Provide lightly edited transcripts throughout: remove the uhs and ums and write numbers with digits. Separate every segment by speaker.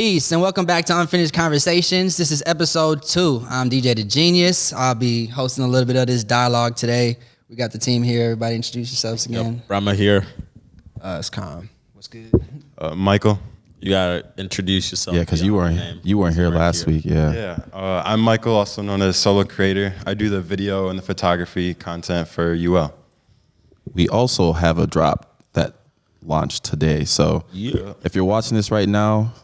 Speaker 1: Peace and welcome back to Unfinished Conversations. This is episode 2. I'm DJ The Genius. I'll be hosting a little bit of this dialogue today. We got the team here. Everybody introduce yourselves again.
Speaker 2: Yep, Brahma here.
Speaker 3: It's Calm. What's good?
Speaker 2: Michael. You gotta introduce yourself.
Speaker 4: Yeah, because you weren't here last week.
Speaker 5: Yeah. I'm Michael, also known as Solo Creator. I do the video and the photography content for UL.
Speaker 4: We also have a drop that launched today. So if you're watching this right now,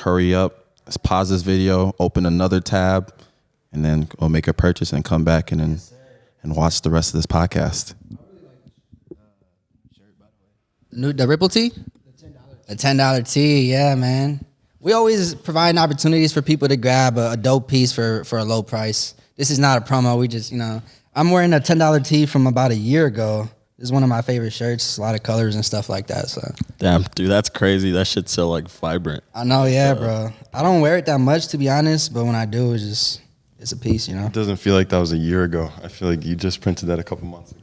Speaker 4: hurry up. Let's pause this video, open another tab, and then go make a purchase and come back and watch the rest of this podcast.
Speaker 1: The Ripple tee? The $10 tee, yeah, man. We always provide opportunities for people to grab a dope piece for a low price. This is not a promo. We just, I'm wearing a $10 tee from about a year ago. This is one of my favorite shirts, a lot of colors and stuff like that. So
Speaker 2: damn, dude, that's crazy. That shit's so vibrant.
Speaker 1: I know, yeah, bro. I don't wear it that much, to be honest, but when I do, it's a piece,
Speaker 5: It doesn't feel like that was a year ago. I feel like you just printed that a couple months ago.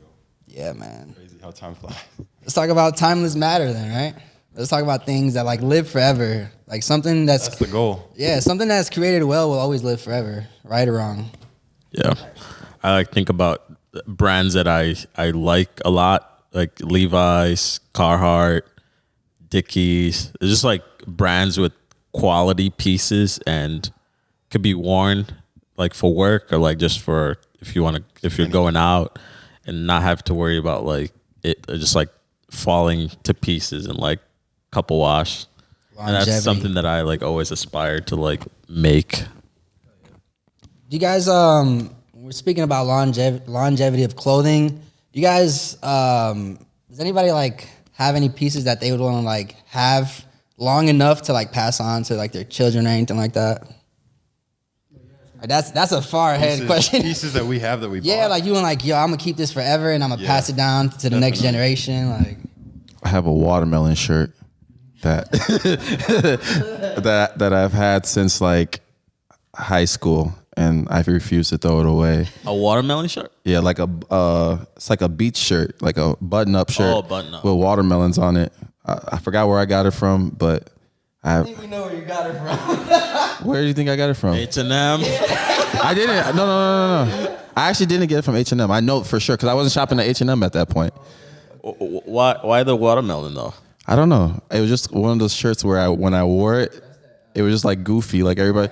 Speaker 1: Yeah, man.
Speaker 5: Crazy how time flies.
Speaker 1: Let's talk about timeless matter then, right? Let's talk about things that live forever. Like something that's
Speaker 5: the goal.
Speaker 1: Yeah, something that's created well will always live forever, right or wrong.
Speaker 2: Yeah. I think about brands that I like a lot, like Levi's, Carhartt, Dickies. It's just brands with quality pieces and could be worn for work or just for if you're going out and not have to worry about it just falling to pieces and couple wash. Longevity. And that's something that I always aspire to make.
Speaker 1: Do you guys we're speaking about longevity of clothing. Do you guys does anybody have any pieces that they would want to have long enough to pass on to their children or anything like that? That's a far ahead question.
Speaker 5: Pieces that we have that we bought.
Speaker 1: Yeah, you and yo, I'm gonna keep this forever and I'm gonna pass it down to the next generation.
Speaker 4: I have a watermelon shirt that that I've had since high school, and I've refused to throw it away.
Speaker 2: A watermelon shirt?
Speaker 4: Yeah, it's like a beach shirt, like a button-up shirt.
Speaker 2: Oh, button-up.
Speaker 4: With watermelons on it. I forgot where I got it from, but
Speaker 1: I think we know where you got it from.
Speaker 4: Where do you think I got it from?
Speaker 2: H&M.
Speaker 4: I didn't. No. I actually didn't get it from H&M. I know for sure because I wasn't shopping at H&M at that point.
Speaker 2: Why the watermelon though?
Speaker 4: I don't know. It was just one of those shirts where when I wore it, it was just goofy. Everybody.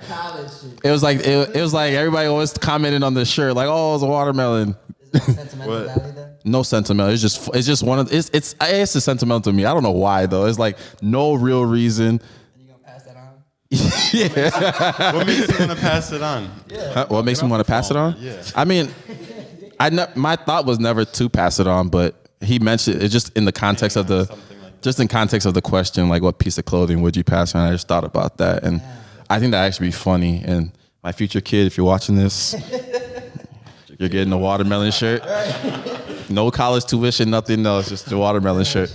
Speaker 4: It was it was everybody always commented on the shirt oh, it's a watermelon.
Speaker 1: Is it sentimentality then?
Speaker 4: No sentimental. It's just one of it's sentimental to me. I don't know why though. It's no real reason.
Speaker 1: And you gonna pass that on?
Speaker 4: Yeah.
Speaker 5: What makes you want to pass it on?
Speaker 4: Yeah. What makes me want to pass it on?
Speaker 5: Yeah.
Speaker 4: I mean, my thought was never to pass it on, but he mentioned it just in the context of the question, what piece of clothing would you pass on? I just thought about that, and I think that actually be funny. And my future kid, if you're watching this, you're getting a watermelon shirt. No college tuition, nothing else, just a watermelon shirt.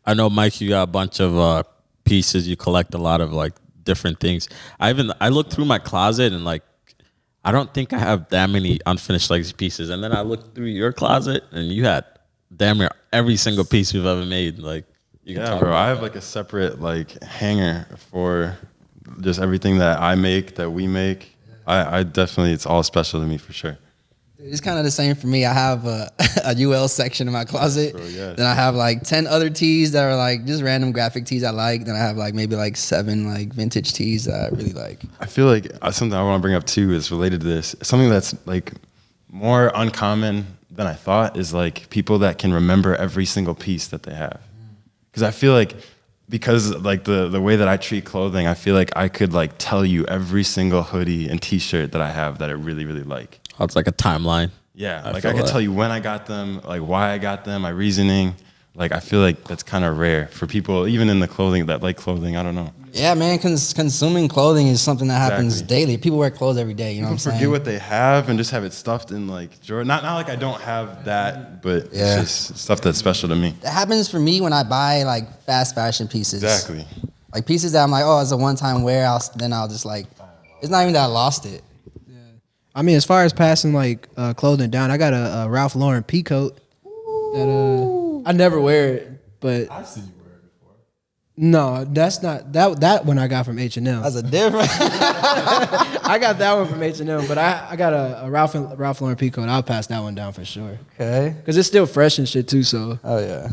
Speaker 2: I know, Mike, you got a bunch of pieces. You collect a lot of different things. I looked through my closet and I don't think I have that many unfinished pieces. And then I looked through your closet and you had damn near every single piece you've ever made.
Speaker 5: Yeah, bro. I have a separate hanger for just everything that I make, that we make. I definitely, it's all special to me for sure.
Speaker 1: It's kind of the same for me. I have a UL section in my closet.
Speaker 5: Bro, yes.
Speaker 1: Then I have 10 other tees that are just random graphic tees I like. Then I have maybe 7 vintage tees that I really like.
Speaker 5: I feel something I want to bring up too is related to this. Something that's more uncommon than I thought is people that can remember every single piece that they have. Because I feel because the way that I treat clothing, I feel I could tell you every single hoodie and t-shirt that I have that I really, really like.
Speaker 2: Oh, it's a timeline.
Speaker 5: Yeah, I could tell you when I got them, why I got them, my reasoning. I feel that's kind of rare for people, even in the clothing that like clothing. I don't know.
Speaker 1: Yeah, man, consuming clothing is something that happens daily. People wear clothes every day. You know what I'm saying?
Speaker 5: Forget what they have and just have it stuffed in Jordan. Not I don't have that, but it's just stuff that's special to me.
Speaker 1: That happens for me when I buy fast fashion pieces.
Speaker 5: Exactly.
Speaker 1: Pieces that I'm oh, it's a one-time wear. Then I'll just it's not even that I lost it.
Speaker 3: I mean, as far as passing clothing down, I got a Ralph Lauren peacoat that I never wear it, but
Speaker 5: I've seen you wear it before.
Speaker 3: No, that's not that one I got from H&M.
Speaker 1: That's a different.
Speaker 3: I got that one from H&M, but I got a Ralph Lauren Peacoat. I'll pass that one down for sure.
Speaker 1: Okay.
Speaker 3: Cause it's still fresh and shit too. So
Speaker 1: Oh yeah.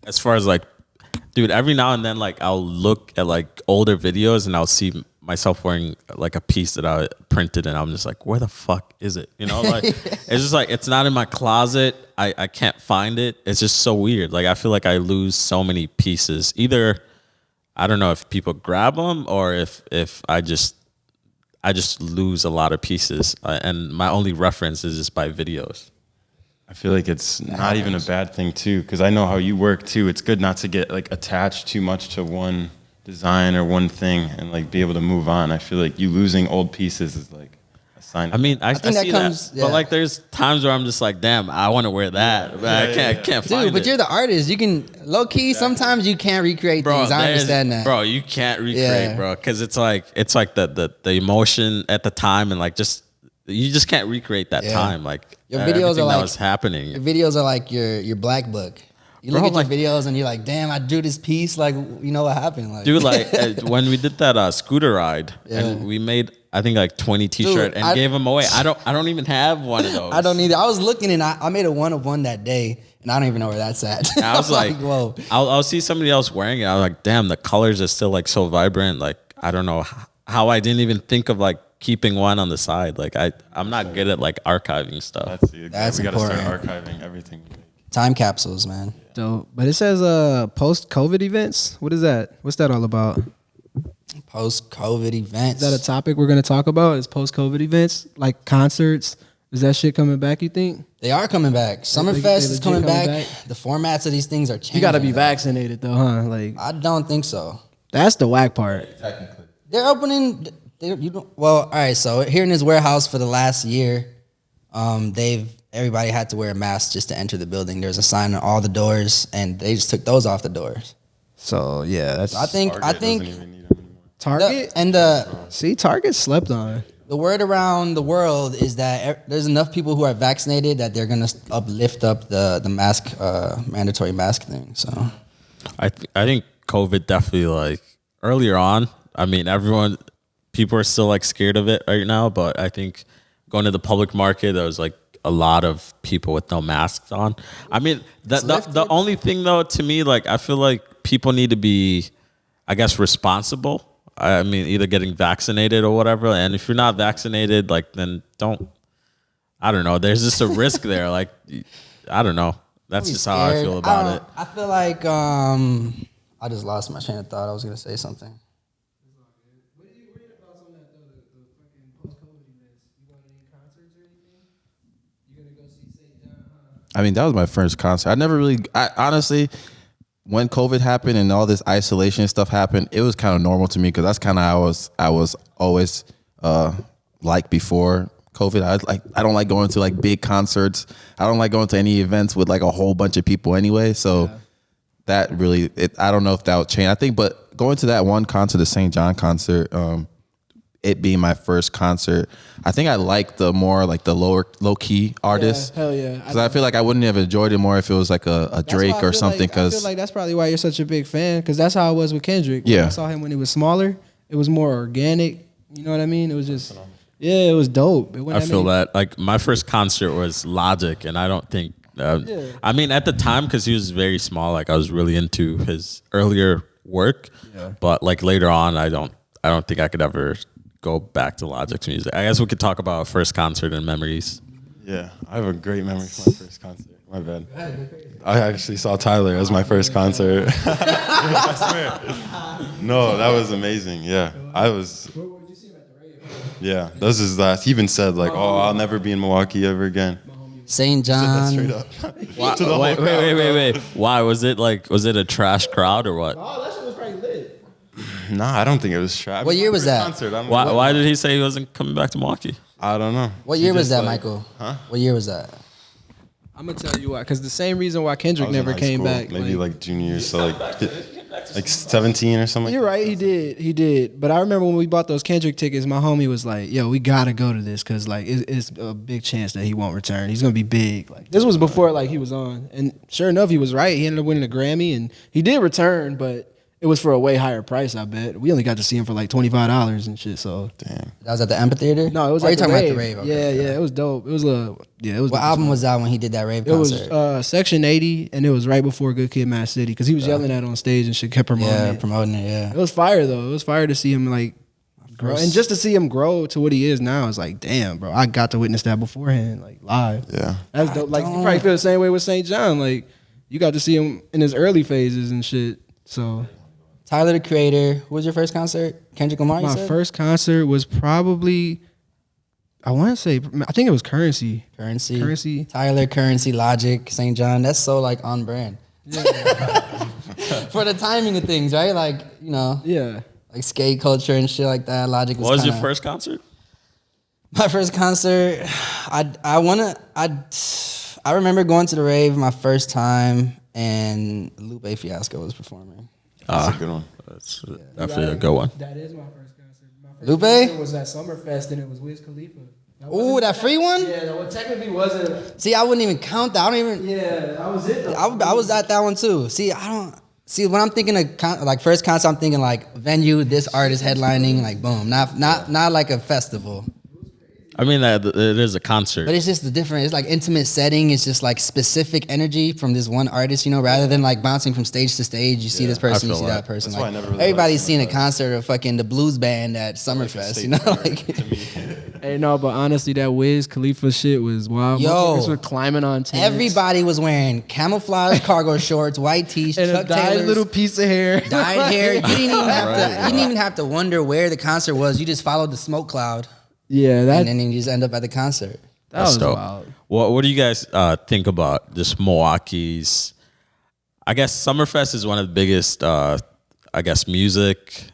Speaker 2: As far as like, dude, every now and then, like I'll look at like older videos and I'll see myself wearing like a piece that I printed, and I'm just like, where the fuck is it? You know, like it's just like it's not in my closet. I can't find it. It's just so weird. Like I feel like I lose so many pieces. Either I don't know if people grab them or if I just lose a lot of pieces, and my only reference is just by videos.
Speaker 5: I feel like it's not even a bad thing too, because I know how you work too. It's good not to get like attached too much to one design or one thing and like be able to move on. I feel like you losing old pieces is like a sign.
Speaker 2: I mean, I
Speaker 1: think that
Speaker 2: see
Speaker 1: comes-
Speaker 2: that,
Speaker 1: yeah.
Speaker 2: but like, there's times where I'm just like, damn, I want to wear that, but I can't find
Speaker 1: Dude, but
Speaker 2: it.
Speaker 1: you're the artist. You can low key. Sometimes you can't recreate things. I
Speaker 2: there's-
Speaker 1: understand that.
Speaker 2: bro. You can't recreate,
Speaker 1: Yeah.
Speaker 2: bro, because it's like the emotion at the time, and like you just can't recreate that
Speaker 1: Yeah.
Speaker 2: time. Like
Speaker 1: Your videos
Speaker 2: everything
Speaker 1: are
Speaker 2: that
Speaker 1: like-
Speaker 2: was happening.
Speaker 1: Your videos are like your black book. You look
Speaker 2: Bro,
Speaker 1: at
Speaker 2: like-
Speaker 1: your videos and you're like, damn, I drew this piece. Like, you know what happened? Like,
Speaker 2: Dude, like when we did that scooter ride,
Speaker 1: Yeah.
Speaker 2: and we made I think like 20 t-shirts and
Speaker 1: I-
Speaker 2: gave them away. I don't even have one of those.
Speaker 1: I don't either. I was looking and I made a 1 of 1 that day, and I don't even know where that's at.
Speaker 2: I was like,
Speaker 1: whoa.
Speaker 2: I'll see somebody else wearing it. I was like, damn, the colors are still like so vibrant. Like I don't know how I didn't even think of like keeping one on the side. Like I'm not good at like archiving stuff.
Speaker 1: That's
Speaker 5: we gotta start
Speaker 1: important.
Speaker 5: archiving everything. we make.
Speaker 1: Time capsules, man.
Speaker 3: dope. But it says post-COVID events. What is that? What's that all about?
Speaker 1: Post-COVID events.
Speaker 3: Is that a topic we're gonna talk about? Is post-COVID events like concerts? Is that shit coming back? You think?
Speaker 1: They are coming back.
Speaker 3: they
Speaker 1: Summerfest is
Speaker 3: legit
Speaker 1: coming
Speaker 3: coming
Speaker 1: back.
Speaker 3: back?
Speaker 1: The formats of these things are changing.
Speaker 3: You gotta be
Speaker 1: though.
Speaker 3: vaccinated though, huh? Like
Speaker 1: I don't think so.
Speaker 3: that's the whack part.
Speaker 1: They're opening. Well, all right. So here in this warehouse for the last year, everybody had to wear a mask just to enter the building. There's a sign on all the doors, and they just took those off the doors.
Speaker 3: So yeah, that's
Speaker 1: I think
Speaker 5: Target doesn't even need them anymore.
Speaker 3: Target. See, Target slept on.
Speaker 1: The word around the world is that there's enough people who are vaccinated that they're gonna lift up the mask mandatory mask thing. So
Speaker 2: I think COVID definitely like earlier on. I mean, people are still like scared of it right now, but I think going to the public market, there was like a lot of people with no masks on. I mean, the only thing though, to me, like I feel like people need to be, I guess, responsible. I mean, either getting vaccinated or whatever. And if you're not vaccinated, like then don't. I don't know. There's just a risk there. Like I don't know. That's just how I feel about it.
Speaker 1: I feel like I just lost my train of thought. I was gonna say something.
Speaker 4: I mean, that was my first concert. I honestly, when COVID happened and all this isolation stuff happened, it was kind of normal to me because that's kind of how I was always like before COVID. I don't like going to like big concerts. I don't like going to any events with like a whole bunch of people anyway. So that really, I don't know if that would change. I think, but going to that one concert, the St. John concert, it being my first concert, I think I like the more like the low key artists.
Speaker 3: Hell yeah.
Speaker 4: Because I feel like I wouldn't have enjoyed it more if it was like a
Speaker 3: That's
Speaker 4: Drake
Speaker 3: why I
Speaker 4: or
Speaker 3: feel
Speaker 4: something.
Speaker 3: like- I feel
Speaker 4: Because
Speaker 3: like that's probably why you're such a big fan. Because that's how I was with Kendrick.
Speaker 4: Yeah.
Speaker 3: When I saw him when he was smaller. It was more organic. You know what I mean? It was just, yeah, it was dope.
Speaker 2: I feel that. Like my first concert was Logic, and I don't think. I mean, at the time, because he was very small, like I was really into his earlier work. But like later on, I don't think I could ever go back to Logic's music. I guess we could talk about our first concert and memories.
Speaker 5: Yeah, I have a great memory from my first concert. My bad. I actually saw Tyler as my first concert. I swear. No, that was amazing. Yeah, I was. Yeah, that was his last. He even said like, "Oh, I'll never be in Milwaukee ever again."
Speaker 1: St.
Speaker 5: That's straight
Speaker 1: John.
Speaker 5: up.
Speaker 2: Why,
Speaker 5: To the whole
Speaker 2: wait,
Speaker 5: crowd,
Speaker 2: wait. Why was it a trash crowd or what?
Speaker 3: Oh, that shit was probably lit.
Speaker 5: Nah, I don't think it was trash.
Speaker 1: What year was that?
Speaker 5: Concert.
Speaker 2: Why did he say he wasn't coming back to Milwaukee?
Speaker 5: I don't know.
Speaker 1: What
Speaker 5: He
Speaker 1: year was
Speaker 5: just,
Speaker 1: that,
Speaker 5: like-
Speaker 1: Michael?
Speaker 5: Huh?
Speaker 1: What year was that?
Speaker 3: I'm going to tell you why. Because the same reason why
Speaker 5: I
Speaker 3: Kendrick
Speaker 5: was in
Speaker 3: never
Speaker 5: high
Speaker 3: came
Speaker 5: school,
Speaker 3: back.
Speaker 5: Maybe like junior year, so like 17 or something.
Speaker 3: You're right, he did. But I remember when we bought those Kendrick tickets, my homie was like, "Yo, we gotta go to this because like it's a big chance that he won't return. He's gonna be big." Like this was before like he was on, and sure enough, he was right. He ended up winning a Grammy, and he did return, but It was for a way higher price, I bet. We only got to see him for like $25 and shit. So
Speaker 5: Dang.
Speaker 1: That was at the amphitheater.
Speaker 3: no, it was
Speaker 1: Or you
Speaker 3: like
Speaker 1: talking
Speaker 3: the
Speaker 1: about
Speaker 3: rave.
Speaker 1: the rave? Okay.
Speaker 3: Yeah, it was dope. It was it was.
Speaker 1: What album was that when he did that rave
Speaker 3: It was
Speaker 1: concert?
Speaker 3: Section 80, and it was right before Good Kid, Mad City, because he was yelling at it on stage and shit, kept promoting
Speaker 1: Yeah,
Speaker 3: it.
Speaker 1: promoting it. Yeah.
Speaker 3: It was fire though. It was fire to see him like grow, and just to see him grow to what he is now. It's like, damn, bro, I got to witness that beforehand, like live.
Speaker 5: Yeah.
Speaker 3: That's dope. Like you probably feel the same way with St. John. Like you got to see him in his early phases and shit. So
Speaker 1: Tyler the Creator. Who was your first concert? Kendrick Lamar. You
Speaker 3: my
Speaker 1: said?
Speaker 3: first concert was probably, I want to say, I think it was Currency.
Speaker 1: Currency. Tyler, Currency, Logic, St. John. That's so like on brand. For the timing of things, right? Like, you know,
Speaker 3: Yeah.
Speaker 1: like skate culture and shit like that. Logic was
Speaker 2: What was your
Speaker 1: kinda-
Speaker 2: first concert?
Speaker 1: My first concert, I remember going to the rave my first time and Lupe Fiasco was performing.
Speaker 5: That's a good one.
Speaker 2: That's definitely a good one.
Speaker 3: That is my first concert. My first
Speaker 1: Lupe?
Speaker 3: concert was at Summerfest, and it was Wiz Khalifa.
Speaker 1: Ooh, that free one?
Speaker 3: Yeah, well, technically wasn't.
Speaker 1: See, I wouldn't even count that. I don't even.
Speaker 3: Yeah, that was it. Though.
Speaker 1: I was at that one too. See, See, when I'm thinking of like first concert, I'm thinking like venue, this artist headlining, like boom, not like a festival.
Speaker 2: I mean, that it is a concert.
Speaker 1: But it's just the different. It's like intimate setting. It's just like specific energy from this one artist, you know, rather than like bouncing from stage to stage. You see this person, you
Speaker 2: feel
Speaker 1: see
Speaker 2: that.
Speaker 1: that person.
Speaker 5: That's why
Speaker 1: Like,
Speaker 5: I never really
Speaker 1: everybody's
Speaker 5: liked
Speaker 1: seen a
Speaker 5: Summerfest.
Speaker 1: concert of fucking the blues band at Summerfest, you know, like.
Speaker 3: Hey, no, but honestly, that Wiz Khalifa shit was wild.
Speaker 1: Yo.
Speaker 3: Motherfuckers were climbing on tents.
Speaker 1: Everybody was wearing camouflage cargo shorts, white tees,
Speaker 3: and a
Speaker 1: Chuck
Speaker 3: dyed
Speaker 1: Taylors,
Speaker 3: little piece of hair.
Speaker 1: dyed hair. You didn't even have to wonder where the concert was. You just followed the smoke cloud,
Speaker 3: Yeah, that
Speaker 1: and then you just end up at the concert.
Speaker 3: that was
Speaker 2: dope.
Speaker 3: wild.
Speaker 2: What do you guys think about just Milwaukee's? I guess Summerfest is one of the biggest, I guess, music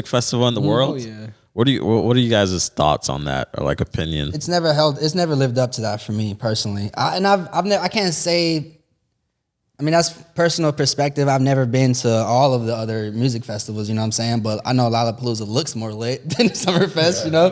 Speaker 2: festival in the world.
Speaker 3: yeah.
Speaker 2: What are you guys' thoughts on that, or like opinion?
Speaker 1: It's never lived up to that for me personally. I can't say. I mean, that's personal perspective. I've never been to all of the other music festivals, you know what I'm saying? But I know Lollapalooza looks more lit than Summerfest, you know?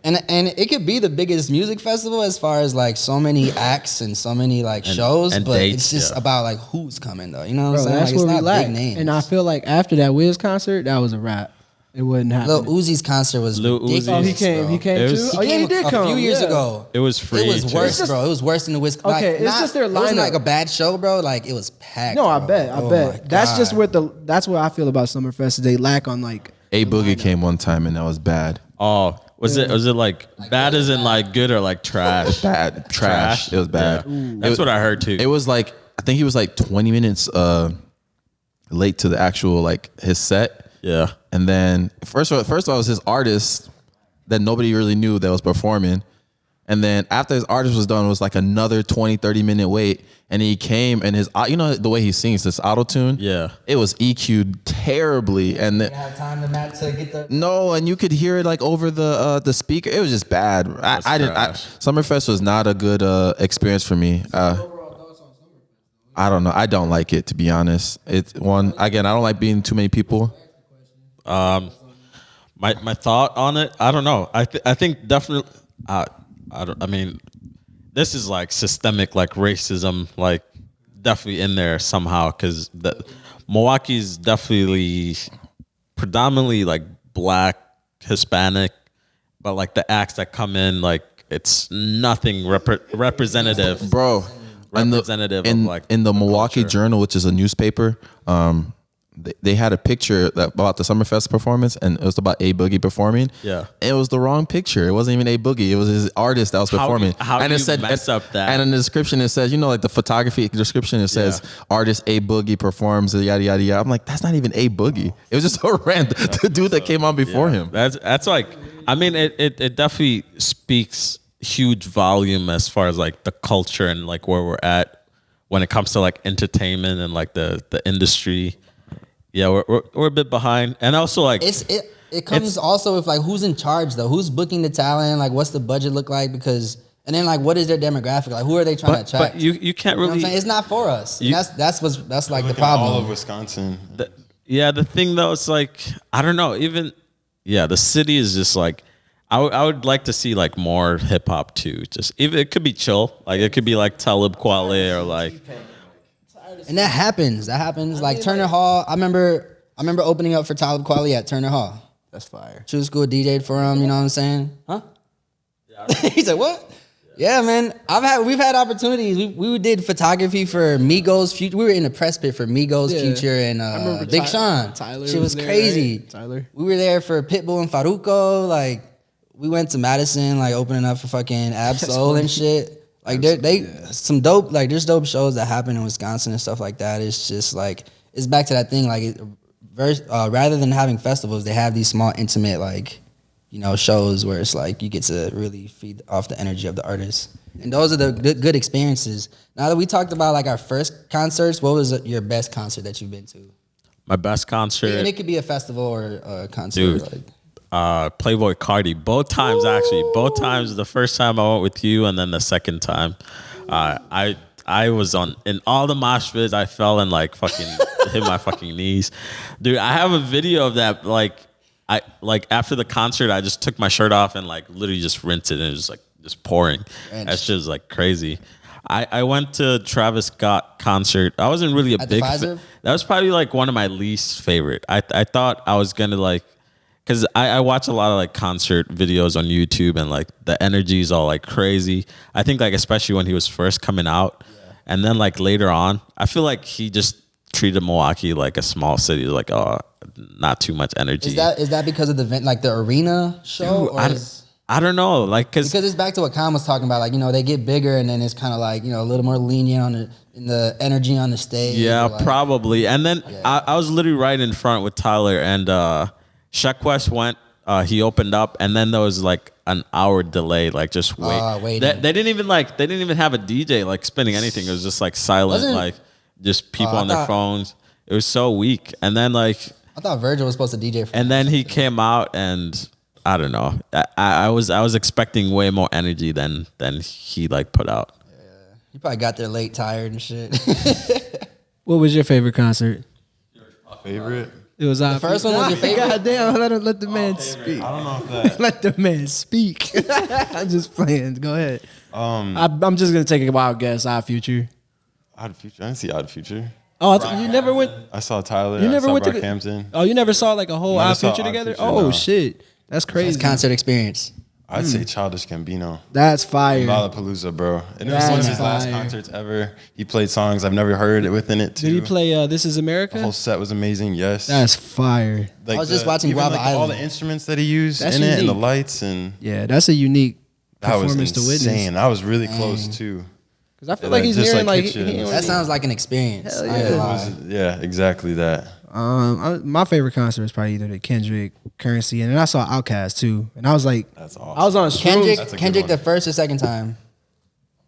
Speaker 1: And it could be the biggest music festival as far as like so many acts and so many like shows,
Speaker 2: and
Speaker 1: but
Speaker 2: dates,
Speaker 1: it's just
Speaker 2: yeah.
Speaker 1: about like who's coming though, you know what
Speaker 3: Bro,
Speaker 1: I'm saying?
Speaker 3: that's
Speaker 1: Like, it's
Speaker 3: where we
Speaker 1: not
Speaker 3: lack.
Speaker 1: big names.
Speaker 3: And I feel like after that Wiz concert, that was a wrap. It wouldn't happen.
Speaker 1: Lil Uzi's concert was
Speaker 2: Lil
Speaker 1: ridiculous.
Speaker 2: Uzi's-
Speaker 3: Oh, he came.
Speaker 1: bro.
Speaker 3: He came
Speaker 2: It was-
Speaker 3: too. Oh yeah, he did
Speaker 1: a
Speaker 3: come
Speaker 1: few years
Speaker 3: yeah.
Speaker 1: ago.
Speaker 2: It was free.
Speaker 1: It was
Speaker 2: too.
Speaker 1: worse, bro. It was worse than the Wiz.
Speaker 3: Okay, it's just their
Speaker 1: It wasn't
Speaker 3: lineup.
Speaker 1: like a bad show, bro. Like it was packed.
Speaker 3: No, I
Speaker 1: bro.
Speaker 3: bet. I
Speaker 1: Oh my
Speaker 3: bet. That's just
Speaker 1: God.
Speaker 3: that's what I feel about Summerfest. Is they lack on like.
Speaker 4: A Boogie came one time and that was bad.
Speaker 2: Oh, was it like bad as in like good or like trash?
Speaker 4: Bad. Trash. It was bad.
Speaker 2: That's what I heard too.
Speaker 4: It was like, I think he was like 20 minutes late to the actual like his set.
Speaker 2: Yeah.
Speaker 4: And then first of all, it was his artist that nobody really knew that was performing. And then after his artist was done, it was like another 20, 30-minute wait. And he came and his, you know, the way he sings, this auto-tune?
Speaker 2: Yeah.
Speaker 4: It was EQ'd terribly. And
Speaker 1: You have time to get the.
Speaker 4: no, and you could hear it like over the speaker. It was just bad. I didn't. Summerfest was not a good experience for me. I don't know. I don't like it, to be honest. It's one again. I don't like being too many people.
Speaker 2: My thought on it, I don't know. I think definitely. I mean, this is like systemic, like racism, like definitely in there somehow because Milwaukee's definitely predominantly like black, Hispanic, but like the acts that come in, like it's nothing representative,
Speaker 4: Bro,
Speaker 2: representative of like
Speaker 4: in the Milwaukee
Speaker 2: culture.
Speaker 4: Journal, which is a newspaper, they had a picture about the Summerfest performance, and it was about A Boogie performing.
Speaker 2: Yeah.
Speaker 4: It was the wrong picture. It wasn't even A Boogie. It was his artist that was performing.
Speaker 2: how
Speaker 4: and
Speaker 2: do
Speaker 4: it
Speaker 2: you
Speaker 4: said
Speaker 2: mess up that?
Speaker 4: And in the description it says, you know, like the photography description, it says artist A Boogie performs yada yada yada. I'm like, that's not even A Boogie. It was just a random the dude that came on before him.
Speaker 2: That's like, I mean, it definitely speaks huge volume as far as like the culture and like where we're at when it comes to like entertainment and like the industry. Yeah, we're a bit behind, and also like
Speaker 1: It comes also with like who's in charge though, who's booking the talent, like what's the budget look like because, and then like what is their demographic, like who are they trying to attract?
Speaker 2: but you can't
Speaker 1: You know what I'm
Speaker 2: really.
Speaker 1: saying? It's not for us. And
Speaker 2: You-
Speaker 1: that's like the
Speaker 5: Look at all of
Speaker 1: problem.
Speaker 5: Wisconsin.
Speaker 2: The thing though, it's like I don't know. Even the city is just like I would like to see like more hip hop too. Just even it could be chill, like it could be like Talib Kweli or like
Speaker 1: And that happens. That happens. Like Turner Hall. I remember opening up for Talib Kweli at Turner Hall.
Speaker 3: That's fire.
Speaker 1: True School DJ'd for him. You know what I'm saying? Huh? He said what? Yeah, man. We've had opportunities. We did photography for Migos Future. We were in the press pit for Migos
Speaker 3: Yeah.
Speaker 1: Future and
Speaker 3: I remember
Speaker 1: Big Sean.
Speaker 3: Tyler
Speaker 1: Shit was
Speaker 3: there,
Speaker 1: crazy.
Speaker 3: right? Tyler.
Speaker 1: We were there for Pitbull and Faruko. Like we went to Madison, like opening up for fucking Absol and shit. Like some dope, like there's dope shows that happen in Wisconsin and stuff like that. It's just like it's back to that thing. Like rather than having festivals, they have these small, intimate, like, you know, shows where it's like you get to really feed off the energy of the artists. And those are the good experiences. Now that we talked about like our first concerts, what was your best concert that you've been to?
Speaker 2: My best concert.
Speaker 1: And it could be a festival or a concert.
Speaker 2: Dude.
Speaker 1: Like,
Speaker 2: Playboy Cardi. Both times, actually. Both times. The first time I went with you, and then the second time, I was in all the mosh pits. I fell and like fucking hit my fucking knees, dude. I have a video of that. Like after the concert, I just took my shirt off and like literally just rinsed it, and it was like just pouring. That shit was like crazy. I went to Travis Scott concert. I wasn't really a big fan. That was probably like one of my least favorite. I thought I was gonna like, because I watch a lot of like concert videos on YouTube, and like the energy is all like crazy. I think like especially when he was first coming out, and then like later on, I feel like he just treated Milwaukee like a small city, like not too much energy.
Speaker 1: Is that because of the event, like the arena show?
Speaker 2: Dude, I don't know, like because
Speaker 1: it's back to what Khan was talking about, like, you know, they get bigger and then it's kind of like, you know, a little more lenient in the energy on the stage.
Speaker 2: Yeah,
Speaker 1: like,
Speaker 2: probably. And then I was literally right in front with Tyler, and Sheck West went. He opened up, and then there was like an hour delay, like just wait. They didn't even have a DJ like spinning anything. It was just like silent, like just people on their phones. It was so weak. And then like
Speaker 1: I thought Virgil was supposed to DJ.
Speaker 2: And then he came out, and I don't know. I was expecting way more energy than he like put out.
Speaker 1: Yeah. He probably got there late, tired and shit.
Speaker 3: What was your favorite concert?
Speaker 5: Favorite?
Speaker 3: It was
Speaker 1: the first one was your favorite.
Speaker 3: God damn, let the man speak.
Speaker 5: I don't know if that.
Speaker 3: Let the man speak. I'm just playing. Go ahead. I'm just gonna take a wild guess. Odd Future.
Speaker 5: Odd Future. I didn't see Odd Future.
Speaker 3: Oh, you never went.
Speaker 5: I saw Tyler.
Speaker 3: You never
Speaker 5: I saw
Speaker 3: went to
Speaker 5: Brockhampton.
Speaker 3: Oh, you never saw like a whole
Speaker 5: Never
Speaker 3: Odd
Speaker 5: saw
Speaker 3: Future
Speaker 5: Odd
Speaker 3: together?
Speaker 5: Future,
Speaker 3: Oh
Speaker 5: no.
Speaker 3: shit, that's crazy.
Speaker 1: It's concert experience.
Speaker 5: I'd say Childish Gambino.
Speaker 3: That's fire.
Speaker 5: Lollapalooza, bro. And it was one of his last concerts ever. He played songs I've never heard within it too.
Speaker 3: Did he play This Is America?
Speaker 5: The whole set was amazing. Yes.
Speaker 3: That's fire.
Speaker 5: Like
Speaker 1: I was just watching
Speaker 5: even
Speaker 1: Guava
Speaker 5: like all
Speaker 1: Island.
Speaker 5: the instruments that he used
Speaker 3: That's
Speaker 5: in it and the
Speaker 3: unique.
Speaker 5: lights, and
Speaker 3: Yeah, that's a unique
Speaker 5: that was
Speaker 3: performance to witness.
Speaker 5: insane. I was really close too.
Speaker 3: Because I feel
Speaker 5: Yeah,
Speaker 3: like he's
Speaker 5: just,
Speaker 3: nearing
Speaker 5: like,
Speaker 3: like
Speaker 5: hit you.
Speaker 1: That sounds like an experience.
Speaker 3: Hell
Speaker 1: I ain't
Speaker 3: yeah.
Speaker 1: gonna lie.
Speaker 5: Yeah, exactly that.
Speaker 3: My favorite concert was probably either the Kendrick, Currency, and then I saw Outkast too. And I was like,
Speaker 5: That's awesome.
Speaker 3: I was on shrooms.
Speaker 5: That's a good
Speaker 1: Kendrick
Speaker 5: one.
Speaker 1: the first or second time?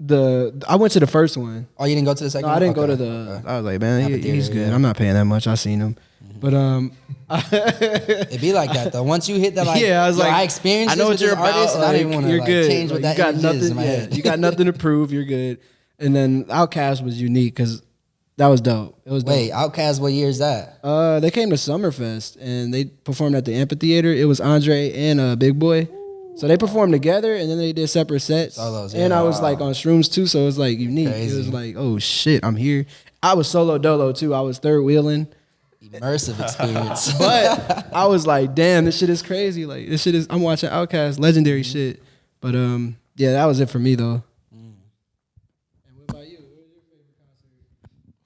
Speaker 3: I went to the first one.
Speaker 1: Oh, you didn't go to the second
Speaker 3: No, I
Speaker 1: one?
Speaker 3: didn't go
Speaker 1: Okay.
Speaker 3: to the. I was like, man, he's
Speaker 1: Amphitheater,
Speaker 3: good.
Speaker 1: yeah.
Speaker 3: I'm not paying that much. I seen him, but
Speaker 1: It'd be like that though. Once you hit that, like,
Speaker 3: yeah, I was like,
Speaker 1: I experienced
Speaker 3: I know
Speaker 1: this
Speaker 3: what
Speaker 1: with
Speaker 3: you're
Speaker 1: this artist,
Speaker 3: about.
Speaker 1: and I
Speaker 3: Like,
Speaker 1: didn't want to
Speaker 3: you're
Speaker 1: like,
Speaker 3: good.
Speaker 1: change what
Speaker 3: Like,
Speaker 1: that
Speaker 3: you got
Speaker 1: energy is
Speaker 3: nothing.
Speaker 1: in my
Speaker 3: Yeah,
Speaker 1: head.
Speaker 3: you got nothing to prove. You're good. And then Outkast was unique because that was dope. It was dope.
Speaker 1: Wait, Outkast, what year is that?
Speaker 3: They came to Summerfest and they performed at the amphitheater. It was Andre and Big Boy. So they performed together and then they did separate sets.
Speaker 1: Solos,
Speaker 3: And
Speaker 1: yeah.
Speaker 3: I was like on shrooms too, so it was like unique.
Speaker 1: Crazy.
Speaker 3: It was like, oh shit, I'm here. I was solo dolo too. I was third wheeling.
Speaker 1: Immersive experience.
Speaker 3: But I was like, damn, this shit is crazy. Like this shit is I'm watching Outkast, legendary shit. But yeah, that was it for me though.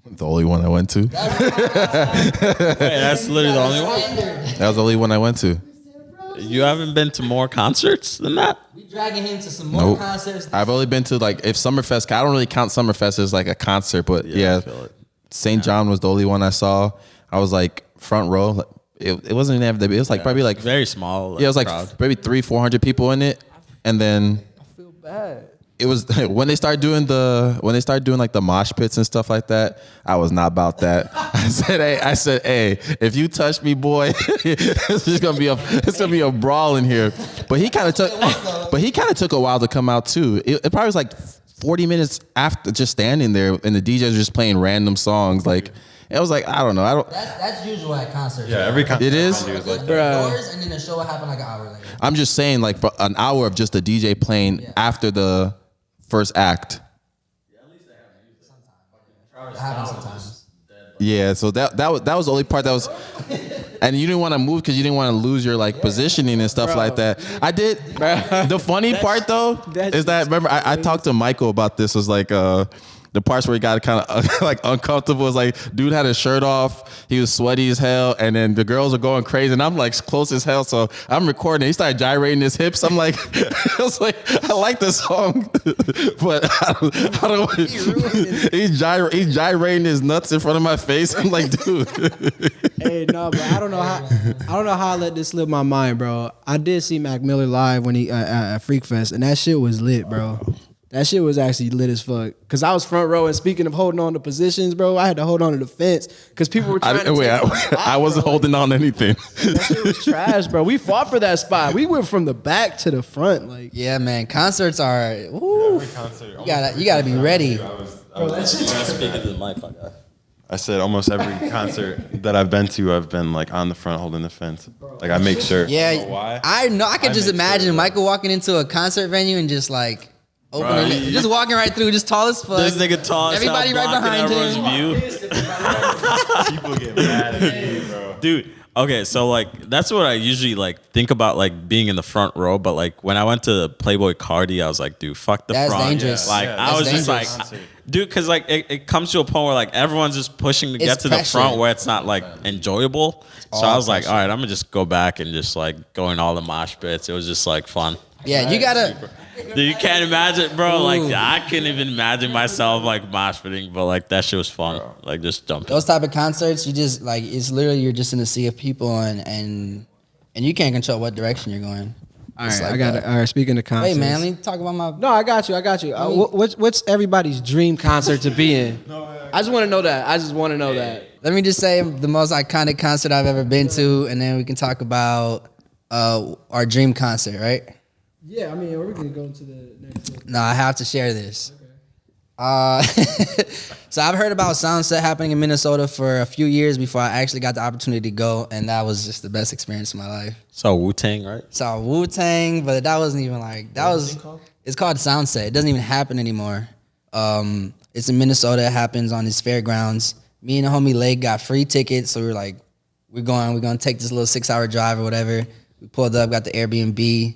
Speaker 4: The only one I went to.
Speaker 2: That's literally the only one.
Speaker 4: That was the only one I went to.
Speaker 2: You haven't been to more concerts than that?
Speaker 1: We dragging him to some more
Speaker 4: Nope.
Speaker 1: concerts.
Speaker 4: I've only been to like if Summerfest. I don't really count Summerfest as like a concert, but yeah,
Speaker 2: I feel it.
Speaker 4: St. John was the only one I saw. I was like front row. Like, it wasn't even that big. It was like probably like
Speaker 2: Very small.
Speaker 4: yeah, it was like
Speaker 2: crowd.
Speaker 4: maybe 300-400 people in it, and then
Speaker 3: I feel bad.
Speaker 4: it was when they started doing like the mosh pits and stuff like that. I was not about that. I said, hey, if you touch me, boy, it's gonna be a brawl in here. But he kind of took a while to come out too. It probably was like 40 minutes after just standing there, and the DJs were just playing random songs. Like it was like I don't know.
Speaker 1: That's usual at concerts.
Speaker 5: Yeah, every concert
Speaker 4: It is?
Speaker 5: venue like that.
Speaker 1: Doors, and then the show will happen like an hour later.
Speaker 4: I'm just saying, like for an hour of just the DJ playing after the first act.
Speaker 1: It happens sometimes.
Speaker 4: Yeah, so that was the only part that was, and you didn't want to move because you didn't want to lose your like positioning and stuff like that. I did. The funny part though is that remember I talked to Michael about this. Was like the parts where he got kind of like uncomfortable. Was like dude had his shirt off, he was sweaty as hell, and then the girls are going crazy, and I'm like close as hell. So I'm recording. He started gyrating his hips. I'm like, I was like, I like the song, but I don't. He's gyrating his nuts in front of my face. I'm like, dude.
Speaker 3: Hey, no, but I don't know how I let this slip my mind, bro. I did see Mac Miller live when he at Freak Fest, and that shit was lit, bro. That shit was actually lit as fuck. Cause I was front row, and speaking of holding on to positions, bro, I had to hold on to the fence because people were trying to.
Speaker 4: I wasn't holding on to anything.
Speaker 3: That shit was trash, bro. We fought for that spot. We went from the back to the front, like.
Speaker 1: Yeah, man. Concerts are. Ooh, you gotta be ready.
Speaker 2: Speaking to the mic, my guy.
Speaker 5: I said almost every concert that I've been to, I've been like on the front holding the fence. Like I make sure.
Speaker 1: Yeah,
Speaker 5: why?
Speaker 1: I know. I could just
Speaker 5: make
Speaker 1: imagine
Speaker 5: sure,
Speaker 1: Michael walking into a concert venue and just like opening it, just walking right through, just tall as fuck.
Speaker 2: This nigga tall as hell,
Speaker 1: Everybody right
Speaker 2: blocking
Speaker 1: behind
Speaker 2: everyone's
Speaker 1: him.
Speaker 2: view.
Speaker 5: People get mad at me, bro.
Speaker 2: Dude, okay, so like that's what I usually like think about, like being in the front row. But like when I went to Playboy Cardi, I was like, dude, fuck the
Speaker 1: That's
Speaker 2: front.
Speaker 1: dangerous.
Speaker 2: Like
Speaker 5: Yeah,
Speaker 2: I
Speaker 1: that's
Speaker 2: was just
Speaker 1: dangerous.
Speaker 2: like, dude, because like it comes to a point where like everyone's just pushing to get to
Speaker 1: pressure.
Speaker 2: the front where it's not like enjoyable. So I was like, all right, I'm gonna just go back and just like go in all the mosh pits. It was just like fun.
Speaker 1: Yeah, you gotta.
Speaker 2: Dude, you can't imagine, bro.
Speaker 1: Ooh.
Speaker 2: Like I couldn't even imagine myself like mosh pitting, but like that shit was fun. Like just jumping.
Speaker 1: Those type of concerts, you just like it's literally you're just in a sea of people and you can't control what direction you're going.
Speaker 3: All
Speaker 1: It's
Speaker 3: right,
Speaker 1: like
Speaker 3: I got
Speaker 1: that.
Speaker 3: it. All right, speaking of concerts.
Speaker 1: Wait, man, let me talk about my.
Speaker 3: No, I got you. What's everybody's dream concert to be in? I just want to know that. I just want to know that.
Speaker 1: Let me just say the most iconic concert I've ever been to, and then we can talk about our dream concert, right?
Speaker 3: Yeah, I mean, or we can go to the next one.
Speaker 1: No, I have to share this. So I've heard about Soundset happening in Minnesota for a few years before I actually got the opportunity to go, and that was just the best experience of my life.
Speaker 2: So Wu-Tang, right?
Speaker 1: Saw Wu-Tang, but that wasn't even like that was. It's called Soundset. It doesn't even happen anymore. It's in Minnesota. It happens on this fairgrounds. Me and the homie Lake got free tickets, so we were like, we're gonna take this little 6-hour drive or whatever. We pulled up, got the Airbnb.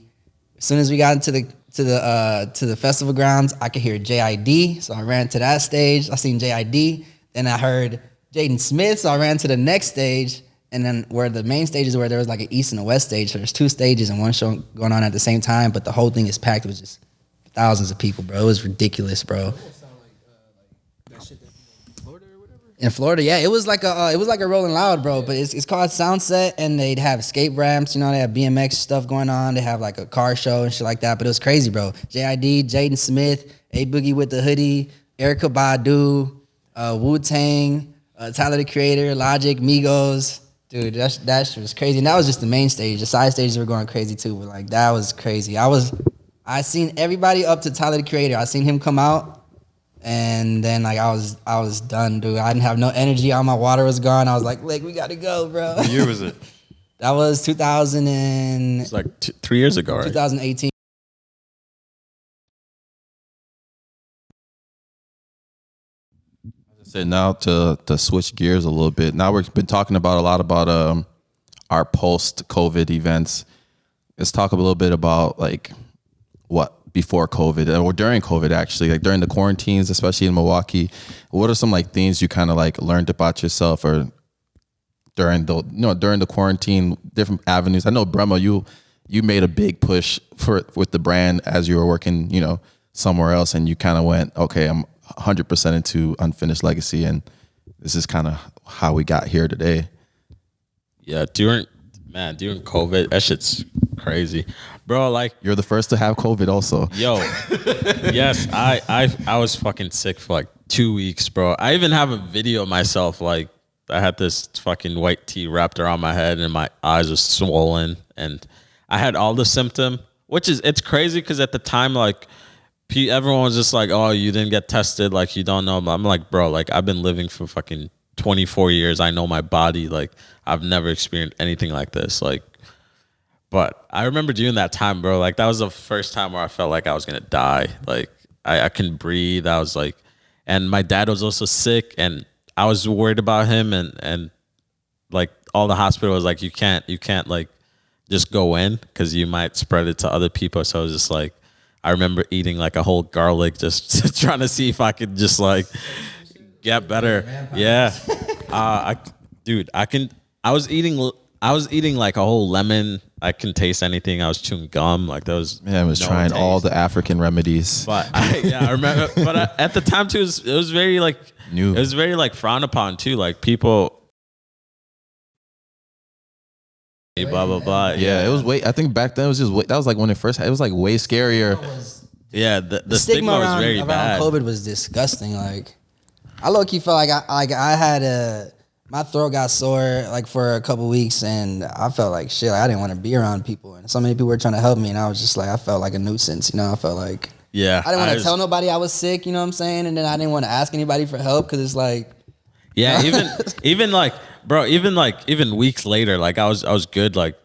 Speaker 1: As soon as we got into the festival grounds, I could hear JID, so I ran to that stage. I seen JID, then I heard Jaden Smith, so I ran to the next stage, and then where the main stage is where there was like an east and a west stage, so there's two stages and one show going on at the same time, but the whole thing is packed with just thousands of people, bro. It was ridiculous, bro. In Florida, yeah, it was like a Rolling Loud, bro. But it's called Soundset, and they'd have escape ramps. You know, they have BMX stuff going on. They have like a car show and shit like that. But it was crazy, bro. JID, Jaden Smith, A Boogie with the Hoodie, Erykah Badu, Wu-Tang, Tyler the Creator, Logic, Migos. Dude, that shit was crazy. And that was just the main stage. The side stages were going crazy too. But like that was crazy. I seen everybody up to Tyler the Creator. I seen him come out. And then like I was done, dude. I didn't have no energy. All my water was gone. I was like, we gotta go, bro.
Speaker 5: What year was it?
Speaker 1: That was 2000 and
Speaker 2: It's like 3 years ago, right?
Speaker 1: 2018.
Speaker 4: So now to switch gears a little bit. Now we've been talking about a lot about our post-COVID events. Let's talk a little bit about like what before COVID or during COVID actually, like during the quarantines, especially in Milwaukee. What are some like things you kind of like learned about yourself or during the quarantine, different avenues? I know Brema, you made a big push with the brand as you were working, somewhere else, and you kind of went, okay, I'm 100% into Unfinished Legacy, and this is kind of how we got here today.
Speaker 2: Yeah, during COVID, that shit's crazy, bro. Like,
Speaker 4: You're the first to have COVID also.
Speaker 2: yo, yes, I was fucking sick for like 2 weeks, bro. I even have a video of myself, like I had this fucking white tee wrapped around my head and my eyes were swollen, and I had all the symptom, it's crazy because at the time, like, everyone was just like, oh, you didn't get tested, like you don't know. I'm like, bro, like I've been living for fucking 24 years. I know my body. Like I've never experienced anything like this. Like, but I remember during that time, bro, like that was the first time where I felt like I was going to die. Like I couldn't breathe. I was like, and my dad was also sick, and I was worried about him, and like all the hospital was like, you can't like just go in because you might spread it to other people. So I was just like, I remember eating like a whole garlic just trying to see if I could just like get better. Yeah, I was eating like a whole lemon. I can taste anything. I was chewing gum. Like that was.
Speaker 4: Yeah, I was trying all the African remedies.
Speaker 2: But I remember. But at the time too, it was very like
Speaker 4: New.
Speaker 2: It was very like frowned upon too. Like people. Blah blah blah.
Speaker 4: Yeah, it was way. I think back then it was just way, that was like when it first. It was like way scarier.
Speaker 2: Yeah, the stigma was very bad.
Speaker 1: COVID was disgusting. Like, I low key felt like I had my throat got sore like for a couple weeks, and I felt like shit. Like, I didn't want to be around people, and so many people were trying to help me, and I was just like, I felt like a nuisance. You know, I felt like
Speaker 2: Yeah,
Speaker 1: I didn't want to tell nobody I was sick. You know what I'm saying? And then I didn't want to ask anybody for help because it's like,
Speaker 2: yeah, even like, bro, even weeks later, like I was good. Like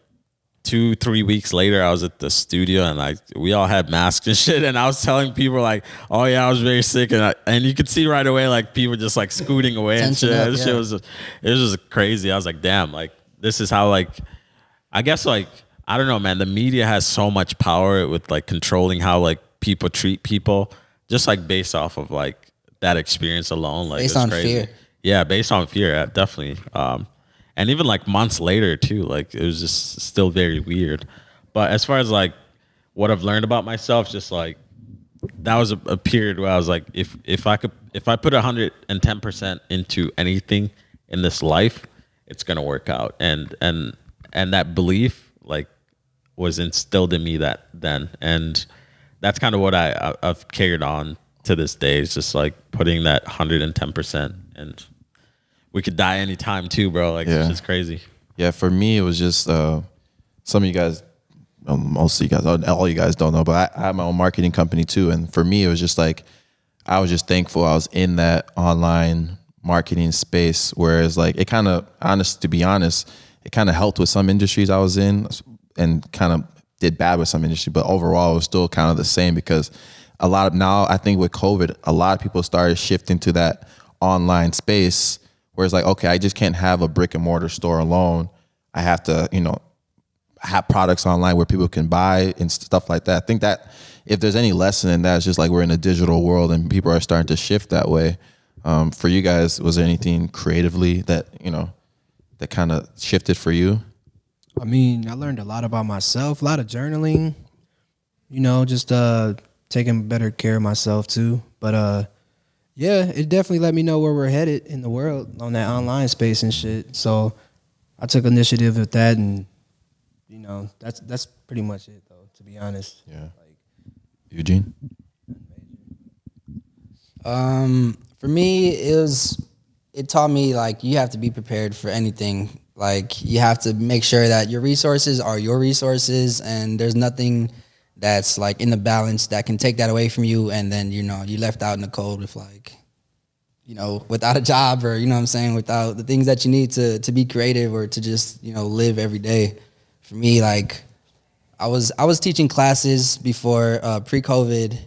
Speaker 2: 2-3 weeks later, I was at the studio and like we all had masks and shit, and I was telling people like, oh yeah, I was very sick, and you could see right away like people just like scooting away and shit.
Speaker 1: Up,
Speaker 2: Shit was it was just crazy. I was like, damn, like this is how like I guess like I don't know, man. The media has so much power with like controlling how like people treat people, just like based off of like that experience alone. Like
Speaker 1: based
Speaker 2: it's
Speaker 1: on
Speaker 2: crazy.
Speaker 1: fear.
Speaker 2: Yeah, based on fear, yeah, definitely. And even like months later too, like it was just still very weird. But as far as like what I've learned about myself, just like that was a period where I was like, if I put 110% into anything in this life, it's gonna work out. And that belief like was instilled in me that then, and that's kind of what I've carried on to this day. It's just like putting that 110%, and we could die anytime too, bro. Like it's just crazy.
Speaker 4: Yeah, for me it was just some of you guys, most of you guys, all you guys don't know, but I have my own marketing company too. And for me, it was just like I was just thankful I was in that online marketing space. Whereas like it kind of, to be honest, it kind of helped with some industries I was in, and kind of did bad with some industry. But overall, it was still kind of the same because now I think with COVID, a lot of people started shifting to that online space. Where it's like, okay, I just can't have a brick and mortar store alone. I have to, have products online where people can buy and stuff like that. I think that if there's any lesson in that, it's just like we're in a digital world and people are starting to shift that way. For you guys, was there anything creatively that, that kind of shifted for you?
Speaker 3: I mean, I learned a lot about myself, a lot of journaling, just taking better care of myself too. But yeah, it definitely let me know where we're headed in the world on that online space and shit. So I took initiative with that, and that's pretty much it though, to be honest.
Speaker 4: Yeah. Eugene?
Speaker 1: For me, it taught me like you have to be prepared for anything. Like you have to make sure that your resources are your resources, and there's nothing that's like in the balance that can take that away from you, and then you left out in the cold with like without a job, or what I'm saying, without the things that you need to be creative or to just live every day. For me, like I was teaching classes before pre-COVID,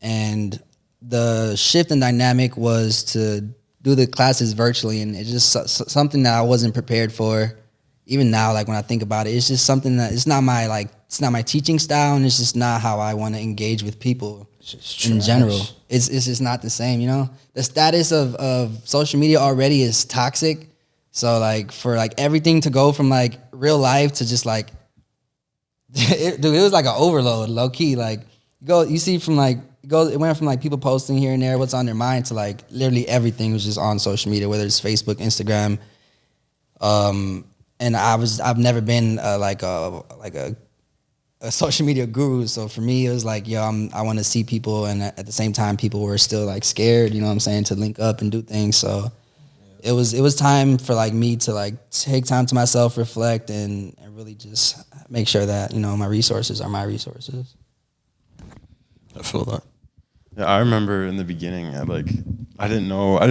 Speaker 1: and the shift in dynamic was to do the classes virtually, and it's just something that I wasn't prepared for. Even now, like when I think about it, it's just something that it's not my teaching style, and it's just not how I want to engage with people in general. It's just not the same, The status of social media already is toxic. So like for like everything to go from like real life to just like, it was like an overload, low key. Like you see from like it went from like people posting here and there what's on their mind to like literally everything was just on social media, whether it's Facebook, Instagram. And I've never been like a social media guru. So for me, it was like, I want to see people, and at the same time, people were still like scared, to link up and do things. So it was time for like me to like take time to myself, reflect, and really just make sure that my resources are my resources.
Speaker 2: I feel that.
Speaker 5: Yeah, I remember in the beginning, I didn't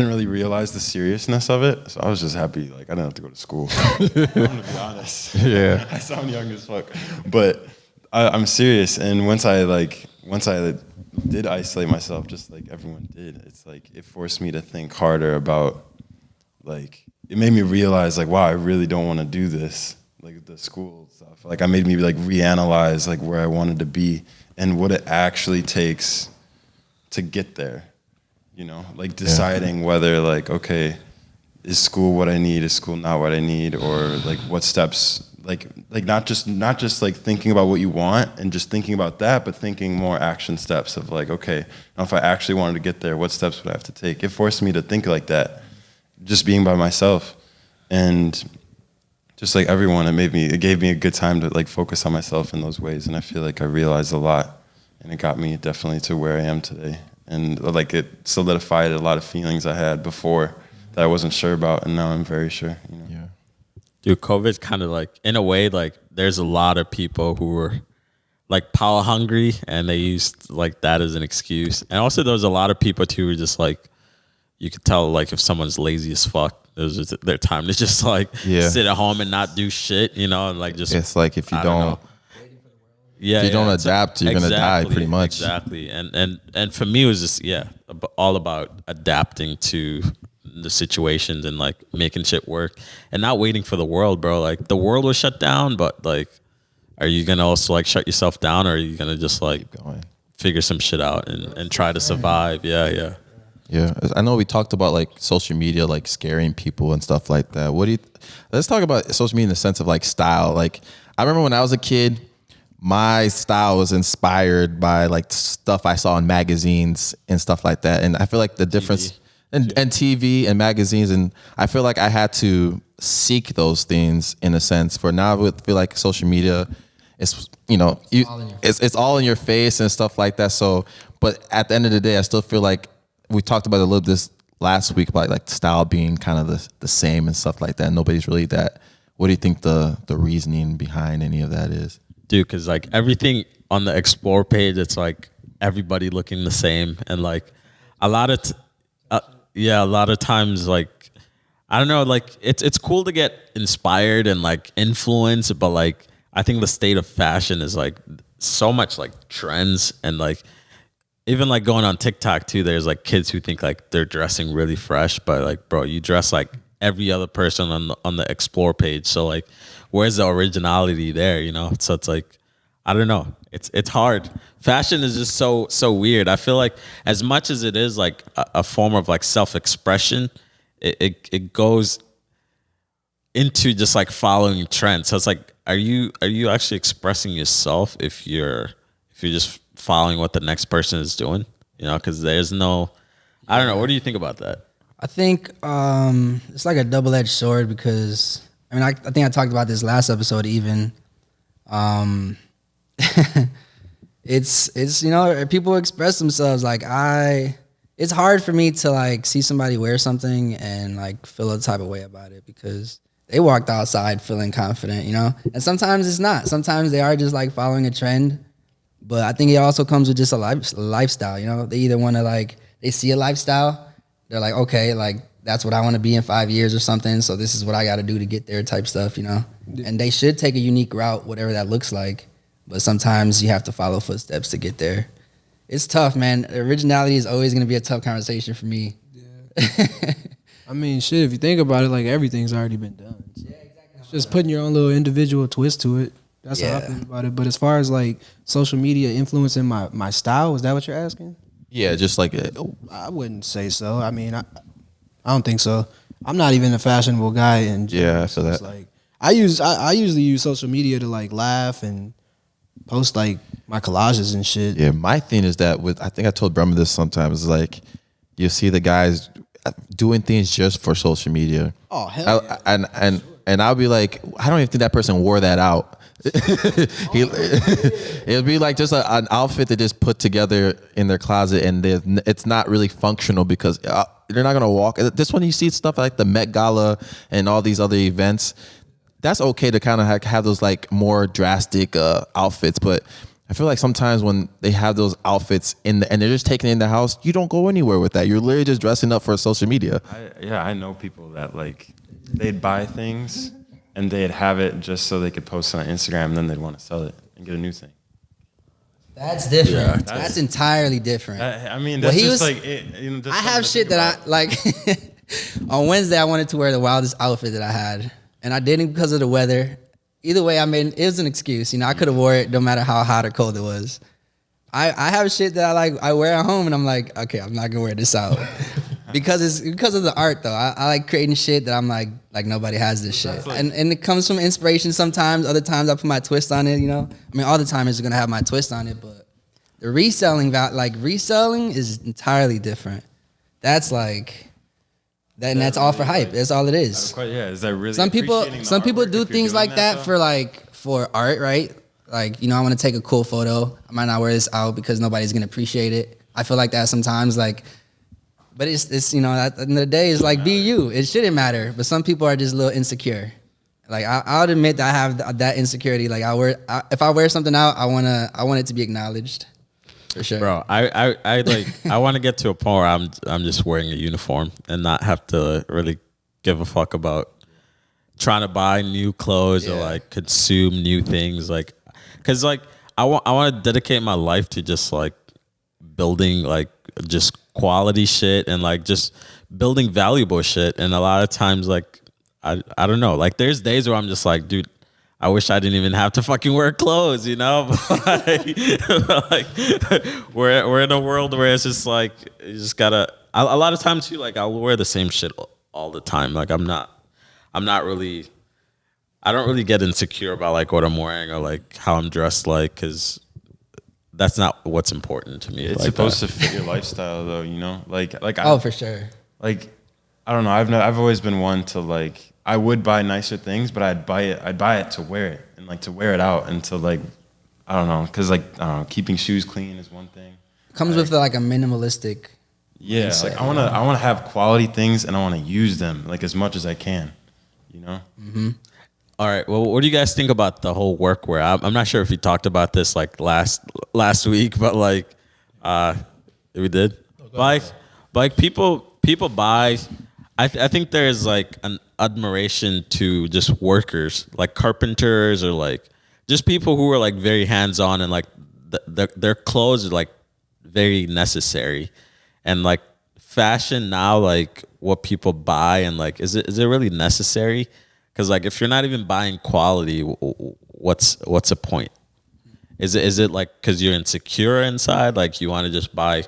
Speaker 5: really realize the seriousness of it. So I was just happy, like I didn't have to go to school. I'm gonna be honest.
Speaker 4: Yeah,
Speaker 5: I sound young as fuck, but I'm serious. And once I did isolate myself just like everyone did. It's like it forced me to think harder about, like, it made me realize like, wow, I really don't want to do this, like the school stuff. Like, I made me like reanalyze like where I wanted to be and what it actually takes to get there. You know, like deciding whether like, okay, is school what I need? Is school not what I need? Or like what steps, like not just like thinking about what you want and just thinking about that, but thinking more action steps of like, okay, now if I actually wanted to get there, what steps would I have to take? It forced me to think like that, just being by myself. And just like everyone, it gave me a good time to like focus on myself in those ways. And I feel like I realized a lot, and it got me definitely to where I am today. And like it solidified a lot of feelings I had before that I wasn't sure about, and now I'm very sure. You know?
Speaker 4: Yeah.
Speaker 2: Dude, COVID's kind of like, in a way, like there's a lot of people who were like power hungry, and they used like that as an excuse. And also there was a lot of people too who were just like, you could tell like if someone's lazy as fuck, it was just their time to just like sit at home and not do shit, you know, and like just.
Speaker 4: It's like if you don't.
Speaker 2: Yeah,
Speaker 4: if you don't adapt, you're gonna die pretty much.
Speaker 2: Exactly, and for me, it was just all about adapting to the situations and like making shit work and not waiting for the world, bro. Like the world was shut down, but like, are you gonna also like shut yourself down, or are you gonna just like figure some shit out and try to survive? Yeah.
Speaker 4: I know we talked about like social media, like scaring people and stuff like that. Let's talk about social media in the sense of like style. Like I remember when I was a kid, my style was inspired by like stuff I saw in magazines and stuff like that. And I feel like the difference and TV and magazines, and I feel like I had to seek those things in a sense. For now, I would feel like social media is, it's all in your face and stuff like that. So, but at the end of the day, I still feel like we talked about it a little this last week about like style being kind of the same and stuff like that. Nobody's really that. What do you think the reasoning behind any of that is?
Speaker 2: Dude, because like everything on the Explore page, it's like everybody looking the same, and like a lot of times, like I don't know, like it's cool to get inspired and like influenced, but like I think the state of fashion is like so much like trends, and like even like going on TikTok too, there's like kids who think like they're dressing really fresh, but like, bro, you dress like every other person on the Explore page, so like where's the originality there, you know? So it's like, I don't know. It's hard. Fashion is just so weird. I feel like as much as it is like a form of like self-expression, it goes into just like following trends. So it's like, are you actually expressing yourself if you're just following what the next person is doing? You know, because there's no, I don't know. What do you think about that?
Speaker 1: I think it's like a double-edged sword because I think I talked about this last episode even. It's people express themselves like it's hard for me to like see somebody wear something and like feel a type of way about it because they walked outside feeling confident, you know? And sometimes it's not. Sometimes they are just like following a trend. But I think it also comes with just a lifestyle, you know? They either want to like, they see a lifestyle, they're like, okay, like that's what I want to be in 5 years or something. So this is what I got to do to get there type stuff, you know? And they should take a unique route, whatever that looks like. But sometimes you have to follow footsteps to get there. It's tough, man. Originality is always going to be a tough conversation for me. Yeah.
Speaker 3: I mean, shit, if you think about it, like everything's already been done. Yeah, exactly. It's just putting your own little individual twist to it. That's how I think about it. But as far as like social media influencing my style, is that what you're asking?
Speaker 4: Yeah, just like
Speaker 3: I wouldn't say so. I mean, I don't think so. I'm not even a fashionable guy, and
Speaker 4: I feel that.
Speaker 3: Like I usually use social media to like laugh and post like my collages and shit.
Speaker 4: Yeah, my thing is that I think I told Bremer this sometimes. Like you see the guys doing things just for social media.
Speaker 3: Oh hell yeah.
Speaker 4: And I'll be like, I don't even think that person wore that out. It'll be like just an outfit they just put together in their closet, and it's not really functional because they're not gonna walk. This one you see stuff like the Met Gala and all these other events. That's okay to kind of have those like more drastic outfits, but I feel like sometimes when they have those outfits and they're just taking it in the house, you don't go anywhere with that. You're literally just dressing up for social media.
Speaker 5: I know people that like they'd buy things and they'd have it just so they could post it on Instagram, and then they'd want to sell it and get a new thing.
Speaker 1: That's different.
Speaker 2: Yeah,
Speaker 1: that's entirely different.
Speaker 5: I mean,
Speaker 1: Well,
Speaker 5: that's
Speaker 1: he
Speaker 5: just
Speaker 1: was-
Speaker 5: like it, you know. That's
Speaker 1: I
Speaker 5: something
Speaker 1: have
Speaker 5: to
Speaker 1: shit
Speaker 5: think
Speaker 1: that
Speaker 5: about.
Speaker 1: I like. On Wednesday, I wanted to wear the wildest outfit that I had, and I didn't because of the weather. Either way, I mean, it was an excuse. You know, I could have wore it no matter how hot or cold it was. I have shit that I like. I wear at home, and I'm like, okay, I'm not gonna wear this out because of the art though. I like creating shit that I'm like nobody has this shit,
Speaker 5: like-
Speaker 1: and it comes from inspiration sometimes. Other times I put my twist on it. You know, I mean, all the time it's gonna have my twist on it, but the reselling is entirely different. That's like that, and that's all for hype. That's all it is.
Speaker 5: Yeah, is that really
Speaker 1: Some people
Speaker 5: appreciating the
Speaker 1: do
Speaker 5: artwork if you're
Speaker 1: things
Speaker 5: doing
Speaker 1: like that
Speaker 5: though?
Speaker 1: for art, right? Like, you know, I want to take a cool photo. I might not wear this out because nobody's gonna appreciate it. I feel like that sometimes, like, but it's you know, at the end of the day, it's like be you. It shouldn't matter. But some people are just a little insecure. Like I'll admit that I have that insecurity. Like if I wear something out, I want it to be acknowledged. For sure.
Speaker 2: Bro, I like I want to get to a point where I'm just wearing a uniform and not have to really give a fuck about trying to buy new clothes or
Speaker 1: Yeah.
Speaker 2: like consume new things, like because like I want to dedicate my life to just like building like just quality shit and like just building valuable shit. And a lot of times like I don't know, like there's days where I'm just like, dude, I wish I didn't even have to fucking wear clothes, you know? like we're in a world where it's just like you just gotta. A lot of times too, like I'll wear the same shit all the time. Like I'm not really. I don't really get insecure about like what I'm wearing or like how I'm dressed, like because that's not what's important to me.
Speaker 5: It's
Speaker 2: like
Speaker 5: supposed
Speaker 2: that.
Speaker 5: to fit your lifestyle, though. You know, like
Speaker 1: Oh, for sure.
Speaker 5: like I don't know. I've always been one to like I would buy nicer things, but I'd buy it to wear it and like to wear it out and to like I don't know, because like I don't know, keeping shoes clean is one thing.
Speaker 1: Comes with like a minimalistic.
Speaker 5: Yeah,
Speaker 1: mindset,
Speaker 5: like I wanna have quality things and I wanna use them like as much as I can. You know.
Speaker 2: All right. Well, what do you guys think about the whole workwear? I'm not sure if you talked about this like last week, but like, we did. Like people buy. I think there's like an admiration to just workers, like carpenters or like just people who are like very hands on and like their clothes are like very necessary, and like fashion now, like what people buy and like is it really necessary? Because like if you're not even buying quality, what's a point? Is it like because you're insecure inside, like you want to just buy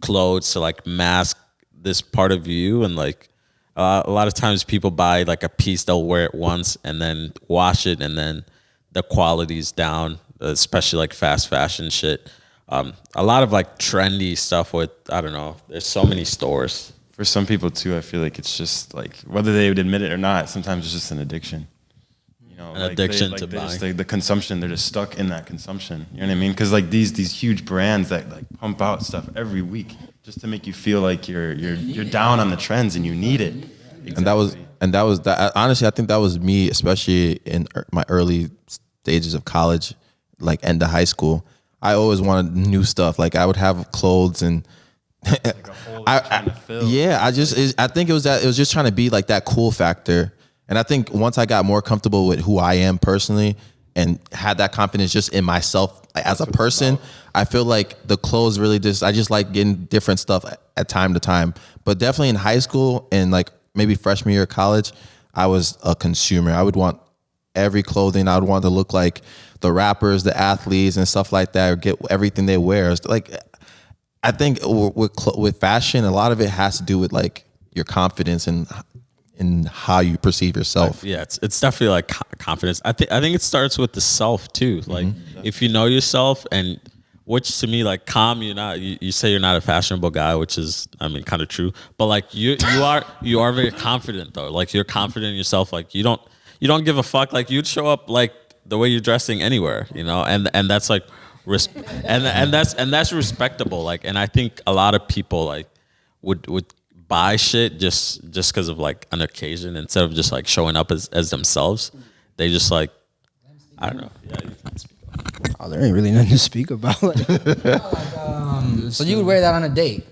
Speaker 2: clothes to like mask this part of you, and like a lot of times people buy like a piece, they'll wear it once and then wash it, and then the quality's down, especially like fast fashion shit. A lot of like trendy stuff with I don't know. There's so many stores.
Speaker 5: For some people too, I feel like it's just like whether they would admit it or not. Sometimes it's just an addiction. You know,
Speaker 2: An addiction to
Speaker 5: they just,
Speaker 2: buying.
Speaker 5: like, the consumption. They're just stuck in that consumption. You know what I mean? Because like these huge brands that like pump out stuff every week just to make you feel like you're down on the trends and you need it. Exactly.
Speaker 4: And that was that. Honestly, I think that was me, especially in my early stages of college, like end of high school. I always wanted new stuff. Like I would have clothes and.
Speaker 5: Like a hole that you're trying to fill.
Speaker 4: Yeah, I think it was just trying to be like that cool factor. And I think once I got more comfortable with who I am personally and had that confidence just in myself as a person, I feel like the clothes really I just like getting different stuff at time to time. But definitely in high school and like maybe freshman year of college, I was a consumer. I would want every clothing. I would want to look like the rappers, the athletes and stuff like that, or get everything they wear. It's like, I think with fashion, a lot of it has to do with like your confidence and in how you perceive yourself.
Speaker 2: Yeah, it's definitely like confidence. I think it starts with the self too. Like if you know yourself, and which to me like you say you're not a fashionable guy, which is I mean kind of true. But like you are very confident though. Like you're confident in yourself. Like you don't give a fuck. Like you'd show up like the way you're dressing anywhere, you know, and that's like. And that's respectable. Like, and I think a lot of people like would buy shit just because of like an occasion instead of just like showing up as themselves. They just like I don't know. Yeah, you can speak up.
Speaker 3: Oh, there ain't really nothing to speak about.
Speaker 1: So you would wear that on a date?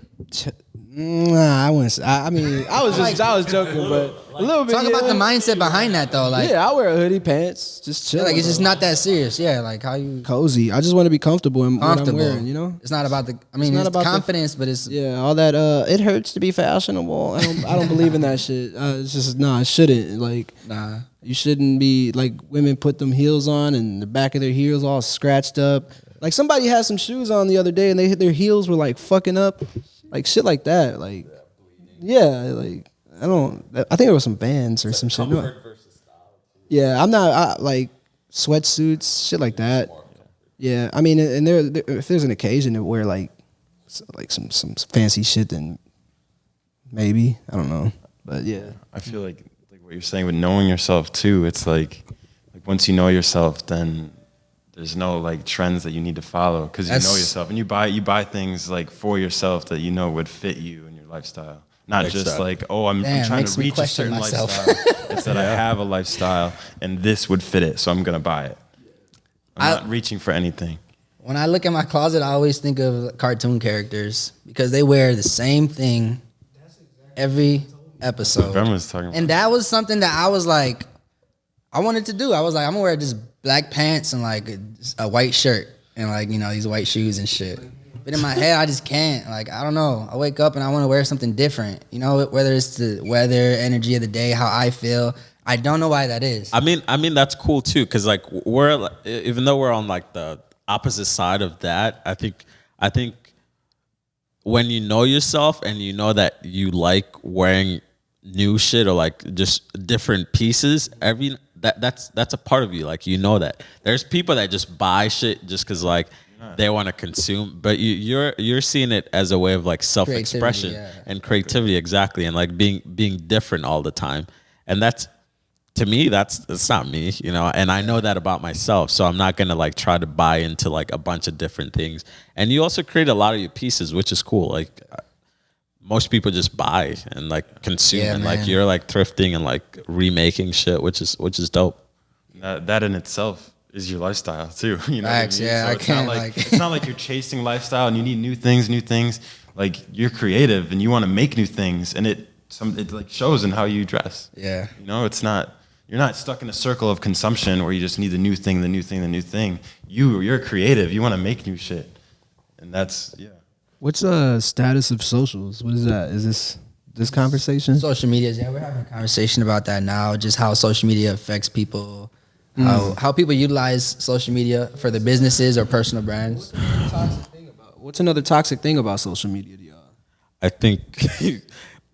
Speaker 3: Nah, I wouldn't. I mean, I was joking, but a little bit.
Speaker 1: Talk about the
Speaker 3: yeah.
Speaker 1: mindset behind that though. Like,
Speaker 3: Yeah, I wear a hoodie, pants, just chill.
Speaker 1: like it's just not that serious. Yeah, like how you
Speaker 3: cozy. I just want to be comfortable in
Speaker 1: comfortable.
Speaker 3: what I'm wearing. You know.
Speaker 1: it's not about the. I mean,
Speaker 3: not
Speaker 1: it's
Speaker 3: about the-
Speaker 1: confidence, but it's
Speaker 3: Yeah, all that. It hurts to be fashionable. I don't believe in that shit. It's just it shouldn't. Like,
Speaker 1: nah.
Speaker 3: you shouldn't be like women put them heels on and the back of their heels all scratched up. Like somebody had some shoes on the other day and they hit their heels were like fucking up, like shit like that. Like, yeah, like I think it was some Vans or some shit. No. Yeah, I'm not like sweatsuits, shit like that. Yeah, I mean, and there if there's an occasion to wear like some fancy shit, then maybe I don't know, but yeah.
Speaker 5: I feel like what you're saying with knowing yourself too. It's like once you know yourself, then there's no like trends that you need to follow because you know
Speaker 1: That's-
Speaker 5: yourself, and you buy things like for yourself that you know would fit you and your lifestyle. Not just
Speaker 2: Exactly.
Speaker 5: like, oh, I'm
Speaker 1: Damn,
Speaker 5: trying
Speaker 1: makes
Speaker 5: to
Speaker 1: me
Speaker 5: reach a
Speaker 1: question
Speaker 5: certain
Speaker 1: myself.
Speaker 5: lifestyle. It's that I have a lifestyle and this would fit it, so I'm gonna buy it. I'm not reaching for anything.
Speaker 1: When I look at my closet, I always think of cartoon characters because they wear the same thing every episode.
Speaker 5: Ben was talking about.
Speaker 1: And that was something that I was like, I wanted to do. I was like, I'm gonna wear just black pants and like a white shirt and like, you know, these white shoes and shit. But in my head, I just can't. Like, I don't know. I wake up and I want to wear something different. You know, whether it's the weather, energy of the day, how I feel. I don't know why that is.
Speaker 2: I mean that's cool too, because like we're even though we're on like the opposite side of that, I think when you know yourself and you know that you like wearing new shit or like just different pieces, that's a part of you. Like, you know that there's people that just buy shit just because like they want to consume, but you're seeing it as a way of like self-expression and creativity, exactly, and like being different all the time, and that's. To me, that's not me, you know, and I know that about myself. So I'm not gonna like try to buy into like a bunch of different things. And you also create a lot of your pieces, which is cool. Like most people just buy and like consume,
Speaker 1: Yeah,
Speaker 2: and like
Speaker 1: man.
Speaker 2: you're like thrifting and like remaking shit, which is dope.
Speaker 5: That in itself is your lifestyle too. You know,
Speaker 1: Facts,
Speaker 5: what I mean?
Speaker 1: yeah,
Speaker 5: So
Speaker 1: I
Speaker 5: it's not
Speaker 1: can't,
Speaker 5: like
Speaker 1: like-
Speaker 5: it's not like you're chasing lifestyle and you need new things. Like, you're creative and you want to make new things, and it like shows in how you dress.
Speaker 1: Yeah.
Speaker 5: You know, you're not stuck in a circle of consumption where you just need the new thing. You're creative. You want to make new shit, and that's
Speaker 3: What's the status of socials? What is that? Is this conversation?
Speaker 1: Social media, yeah, we're having a conversation about that now. Just how social media affects people, how people utilize social media for their businesses or personal brands.
Speaker 3: What's another toxic thing about social media to y'all?
Speaker 2: I think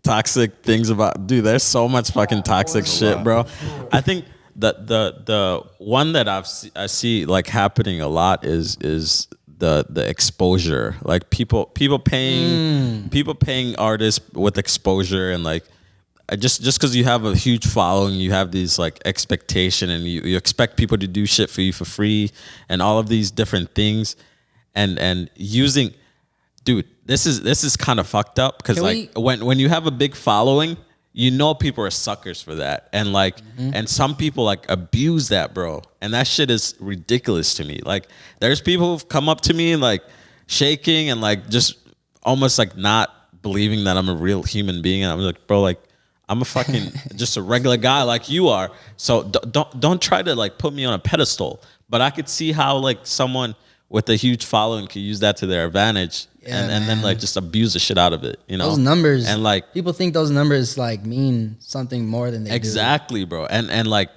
Speaker 2: toxic things about, dude, there's so much fucking toxic shit, bro. I think the one that I see like happening a lot is the exposure. Like people paying artists with exposure, and like just because you have a huge following, you have these like expectation, and you expect people to do shit for you for free and all of these different things, and using. Dude, this is kind of fucked up because like when you have a big following, you know people are suckers for that, and like and some people like abuse that, bro, and that shit is ridiculous to me. Like, there's people who've come up to me and like shaking and like just almost like not believing that I'm a real human being, and I'm like, bro, like I'm a fucking just a regular guy like you are. So don't try to like put me on a pedestal. But I could see how like someone with a huge following could use that to their advantage, and then like just abuse the shit out of it, you know?
Speaker 1: Those numbers,
Speaker 2: and like
Speaker 1: people think those numbers like mean something more than they
Speaker 2: exactly, bro. And like,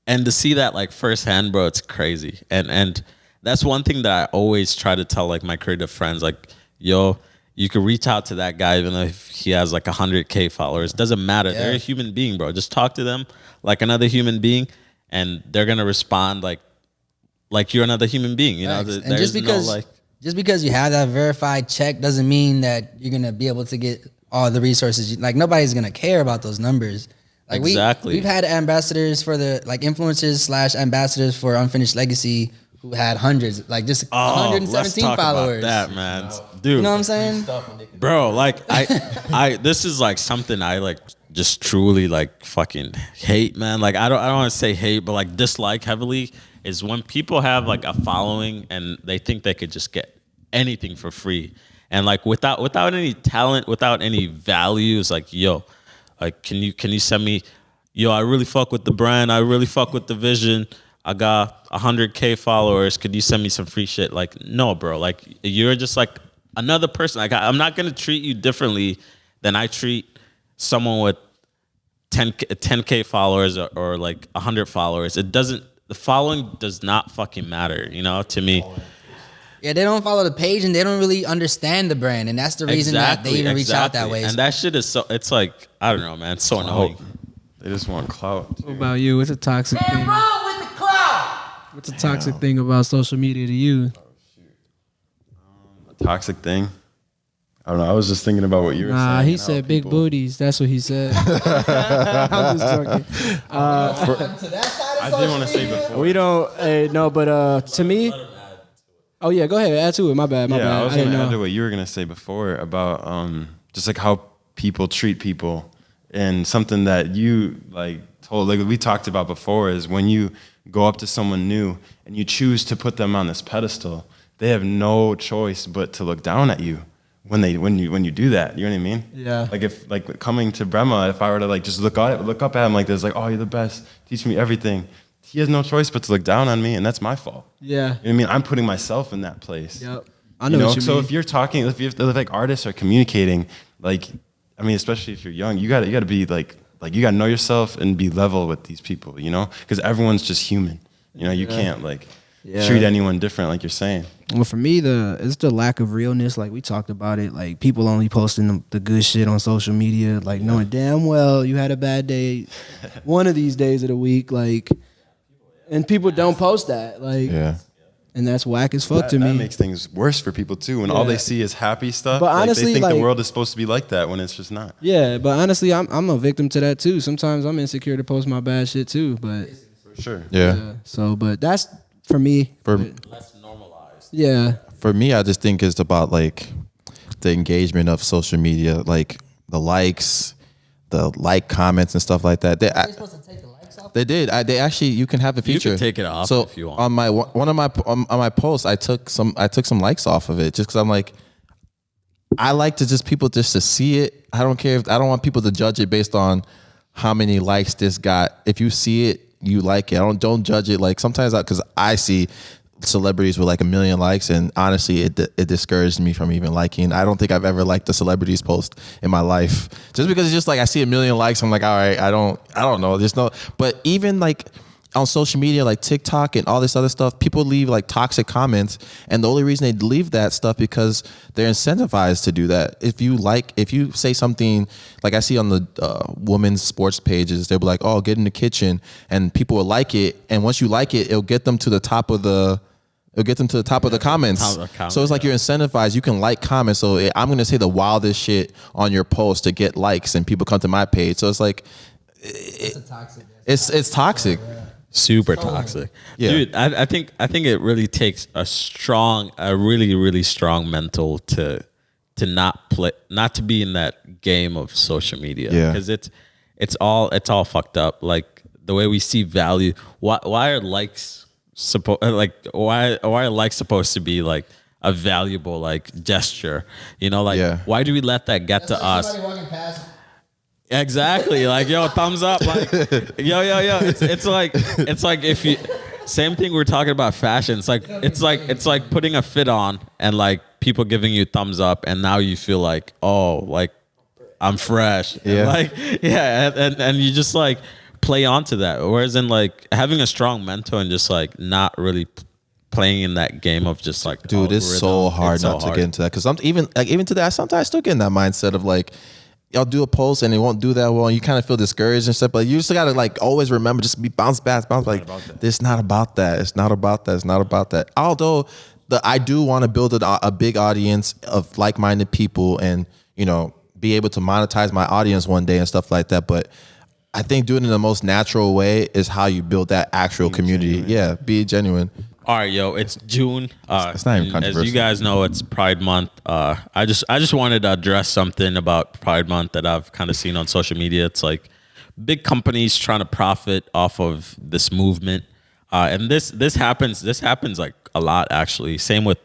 Speaker 2: and to see that like firsthand, bro, it's crazy. And that's one thing that I always try to tell like my creative friends, like, yo, you could reach out to that guy even if he has like 100K followers. Doesn't matter.
Speaker 1: Yeah.
Speaker 2: They're a human being, bro. Just talk to them like another human being, and they're gonna respond like you're another human being, you know.
Speaker 1: And
Speaker 2: There's
Speaker 1: just because
Speaker 2: no, like,
Speaker 1: just because you have that verified check doesn't mean that you're gonna be able to get all the resources. Like, nobody's gonna care about those numbers. Like,
Speaker 2: Exactly.
Speaker 1: we've had ambassadors for the like influencers / ambassadors for Unfinished Legacy who had hundreds, like just
Speaker 2: let's
Speaker 1: 117
Speaker 2: talk
Speaker 1: followers.
Speaker 2: about that, man, dude.
Speaker 1: You know what I'm saying?
Speaker 2: Bro, like I this is like something I like just truly like fucking hate, man. Like I don't want to say hate, but like dislike heavily is when people have like a following and they think they could just get anything for free. and like without any talent, without any value, it's like, yo, like can you send me, yo, I really fuck with the brand, I really fuck with the vision, I got 100K followers, could you send me some free shit? Like, no, bro, like you're just like another person. Like I'm not gonna treat you differently than I treat someone with 10K followers or like 100 followers. The following does not fucking matter, you know, to me.
Speaker 1: Yeah, they don't follow the page and they don't really understand the brand, and that's the reason that they even reach out that way.
Speaker 2: And that shit is so, it's like, I don't know, man, it's so annoying.
Speaker 5: They just want clout.
Speaker 3: What about you? What's a toxic thing?
Speaker 1: wrong with the cloud?
Speaker 3: What's a toxic thing about social media to you?
Speaker 5: A toxic thing. I don't know. I was just thinking about what you were saying.
Speaker 3: Nah, he
Speaker 5: and how
Speaker 3: said big
Speaker 5: people-
Speaker 3: booties. That's what he said. I'm just joking.
Speaker 5: I did want to say before.
Speaker 3: We don't. Hey, no, but to me. Oh yeah, go ahead. Add to it. My bad. My bad.
Speaker 5: I was
Speaker 3: didn't
Speaker 5: going to add
Speaker 3: know.
Speaker 5: to what you were going to say before about just like how people treat people, and something that you like told, like we talked about before, is when you go up to someone new and you choose to put them on this pedestal, they have no choice but to look down at you when you do that. You know what I mean?
Speaker 3: Yeah.
Speaker 5: Like if like coming to Brema, if I were to like just look up at him like this, like, oh, you're the best, teach me everything. He has no choice but to look down on me, and that's my fault.
Speaker 3: Yeah.
Speaker 5: You know what I mean? I'm putting myself in that place.
Speaker 3: Yep. I know what you
Speaker 5: So
Speaker 3: mean.
Speaker 5: if you're talking, if like artists are communicating, like, I mean, especially if you're young, you gotta be like you gotta know yourself and be level with these people, you know? Because everyone's just human. You know, you can't like treat anyone different, like you're saying.
Speaker 3: Well, for me, it's the lack of realness. Like we talked about it. Like people only posting the good shit on social media, like knowing damn well you had a bad day, one of these days of the week. Like, and people don't post that. Like,
Speaker 4: Yeah.
Speaker 3: and that's whack as fuck to
Speaker 5: That
Speaker 3: me.
Speaker 5: makes things worse for people too. When all
Speaker 3: Yeah.
Speaker 5: they see is happy stuff,
Speaker 3: But
Speaker 5: like,
Speaker 3: honestly,
Speaker 5: they think
Speaker 3: like-
Speaker 5: the world is supposed to be like that when it's just not.
Speaker 3: Yeah, but honestly, I'm a victim to that too. Sometimes I'm insecure to post my bad shit too. But
Speaker 5: For sure.
Speaker 4: Yeah.
Speaker 3: so, but that's for me.
Speaker 4: For
Speaker 2: Less normalized.
Speaker 3: Yeah,
Speaker 4: for me, I just think it's about like the engagement of social media, like the likes, the like comments and stuff like that.
Speaker 1: supposed to take the likes off?
Speaker 4: They did. They actually, you can have a
Speaker 2: You
Speaker 4: feature.
Speaker 2: can take it off
Speaker 4: so
Speaker 2: if you want.
Speaker 4: on my one of my on my posts, I took some likes off of it just because I'm like, I like to just people just to see it. I don't care if I don't want people to judge it based on how many likes this got. If you see it, you like it. Don't judge it. Like sometimes because I see celebrities with like 1 million likes, and honestly, it discouraged me from even liking. I don't think I've ever liked a celebrity's post in my life, just because it's just like I see 1 million likes. I'm like, all right, I don't know. There's no. But even like on social media, like TikTok and all this other stuff, people leave like toxic comments, and the only reason they leave that stuff because they're incentivized to do that. If you say something like I see on the women's sports pages, they'll be like, "Oh, get in the kitchen," and people will like it, and once you like it, it'll get them to the top of the. It'll get them to the top of the comments.
Speaker 2: Top of the comments,
Speaker 4: So it's like you're incentivized. You can like comments. So I'm going to say the wildest shit on your post to get likes, and people come to my page. So it's like it's toxic.
Speaker 2: Super toxic.
Speaker 4: Yeah.
Speaker 2: Dude, I think it really takes a really, really strong mental to not to be in that game of social media.
Speaker 4: Yeah.
Speaker 2: Because it's all fucked up. Like the way we see value. Why are likes why are likes supposed to be like a valuable like gesture? You know, like
Speaker 4: Yeah.
Speaker 2: why do we let that get to us? Exactly. Like, yo, thumbs up. Like, yo. It's like if you, same thing we're talking about fashion. It's like putting a fit on and like people giving you thumbs up, and now you feel like, oh, like I'm fresh.
Speaker 4: Yeah.
Speaker 2: And like, yeah. And you just like play onto that. Whereas in like having a strong mentor and just like not really playing in that game of just like,
Speaker 4: Dude, it's so
Speaker 2: algorithm,
Speaker 4: hard
Speaker 2: it's so
Speaker 4: not to get into that because even today, sometimes I still get in that mindset of like, I'll do a post and it won't do that well, and you kind of feel discouraged and stuff. But you just gotta like always remember, just be bounce back. Like, it's not about that. It's not about that. It's not about that. Although I do want to build a big audience of like-minded people, and be able to monetize my audience one day and stuff like that. But I think doing it in the most natural way is how you build that actual community.
Speaker 5: genuine.
Speaker 4: Yeah, be genuine.
Speaker 2: All right, yo, it's June.
Speaker 4: It's not even
Speaker 2: and as
Speaker 4: controversial.
Speaker 2: you guys know, it's Pride Month. I just wanted to address something about Pride Month that I've kind of seen on social media. It's like big companies trying to profit off of this movement, and this happens like a lot actually. Same with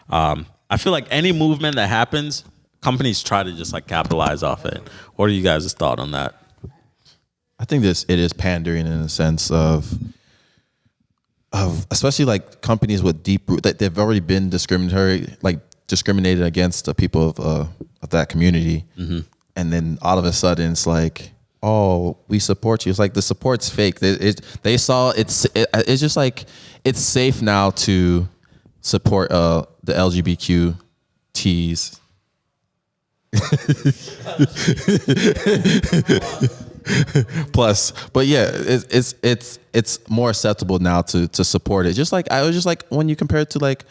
Speaker 2: I I feel like any movement that happens, companies try to just like capitalize off it. What are you guys' thought on that?
Speaker 4: I think it is pandering in a sense of especially like companies with deep root that they've already been discriminated against the people of that community, and then all of a sudden it's like, oh, we support you. It's like the support's fake. They saw it's just like it's safe now to support the LGBTQTs. Plus, but yeah, it's more acceptable now to support it. Just like I was just like when you compare it to like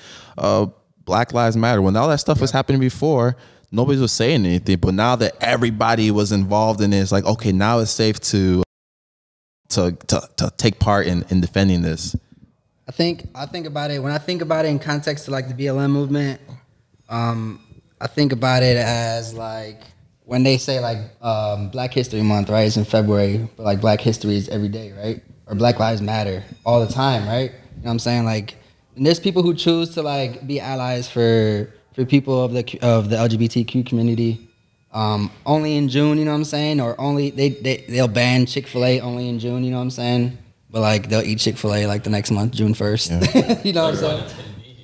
Speaker 4: Black Lives Matter, when all that stuff was happening before, nobody was saying anything. But now that everybody was involved in it, it's like, okay, now it's safe to take part in defending this.
Speaker 1: I think about it when I think about it in context to like the BLM movement. I think about it as like when they say like Black History Month, right? It's in February, but like Black History is every day, right? Or Black Lives Matter all the time, right? You know what I'm saying? Like, and there's people who choose to like be allies for people of the LGBTQ community. Only in June, you know what I'm saying? Or only they'll ban Chick-fil-A only in June, you know what I'm saying? But like they'll eat Chick-fil-A like the next month, June 1st. Yeah. You know what I'm saying?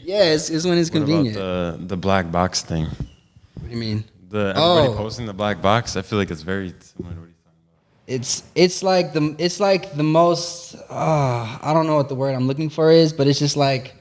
Speaker 1: Yeah, it's when it's convenient.
Speaker 5: What about the black box thing?
Speaker 1: What do you mean?
Speaker 5: Everybody posting the black box. I feel like it's very similar to what he's talking about.
Speaker 1: It's like the most I don't know what the word I'm looking for is, but it's just like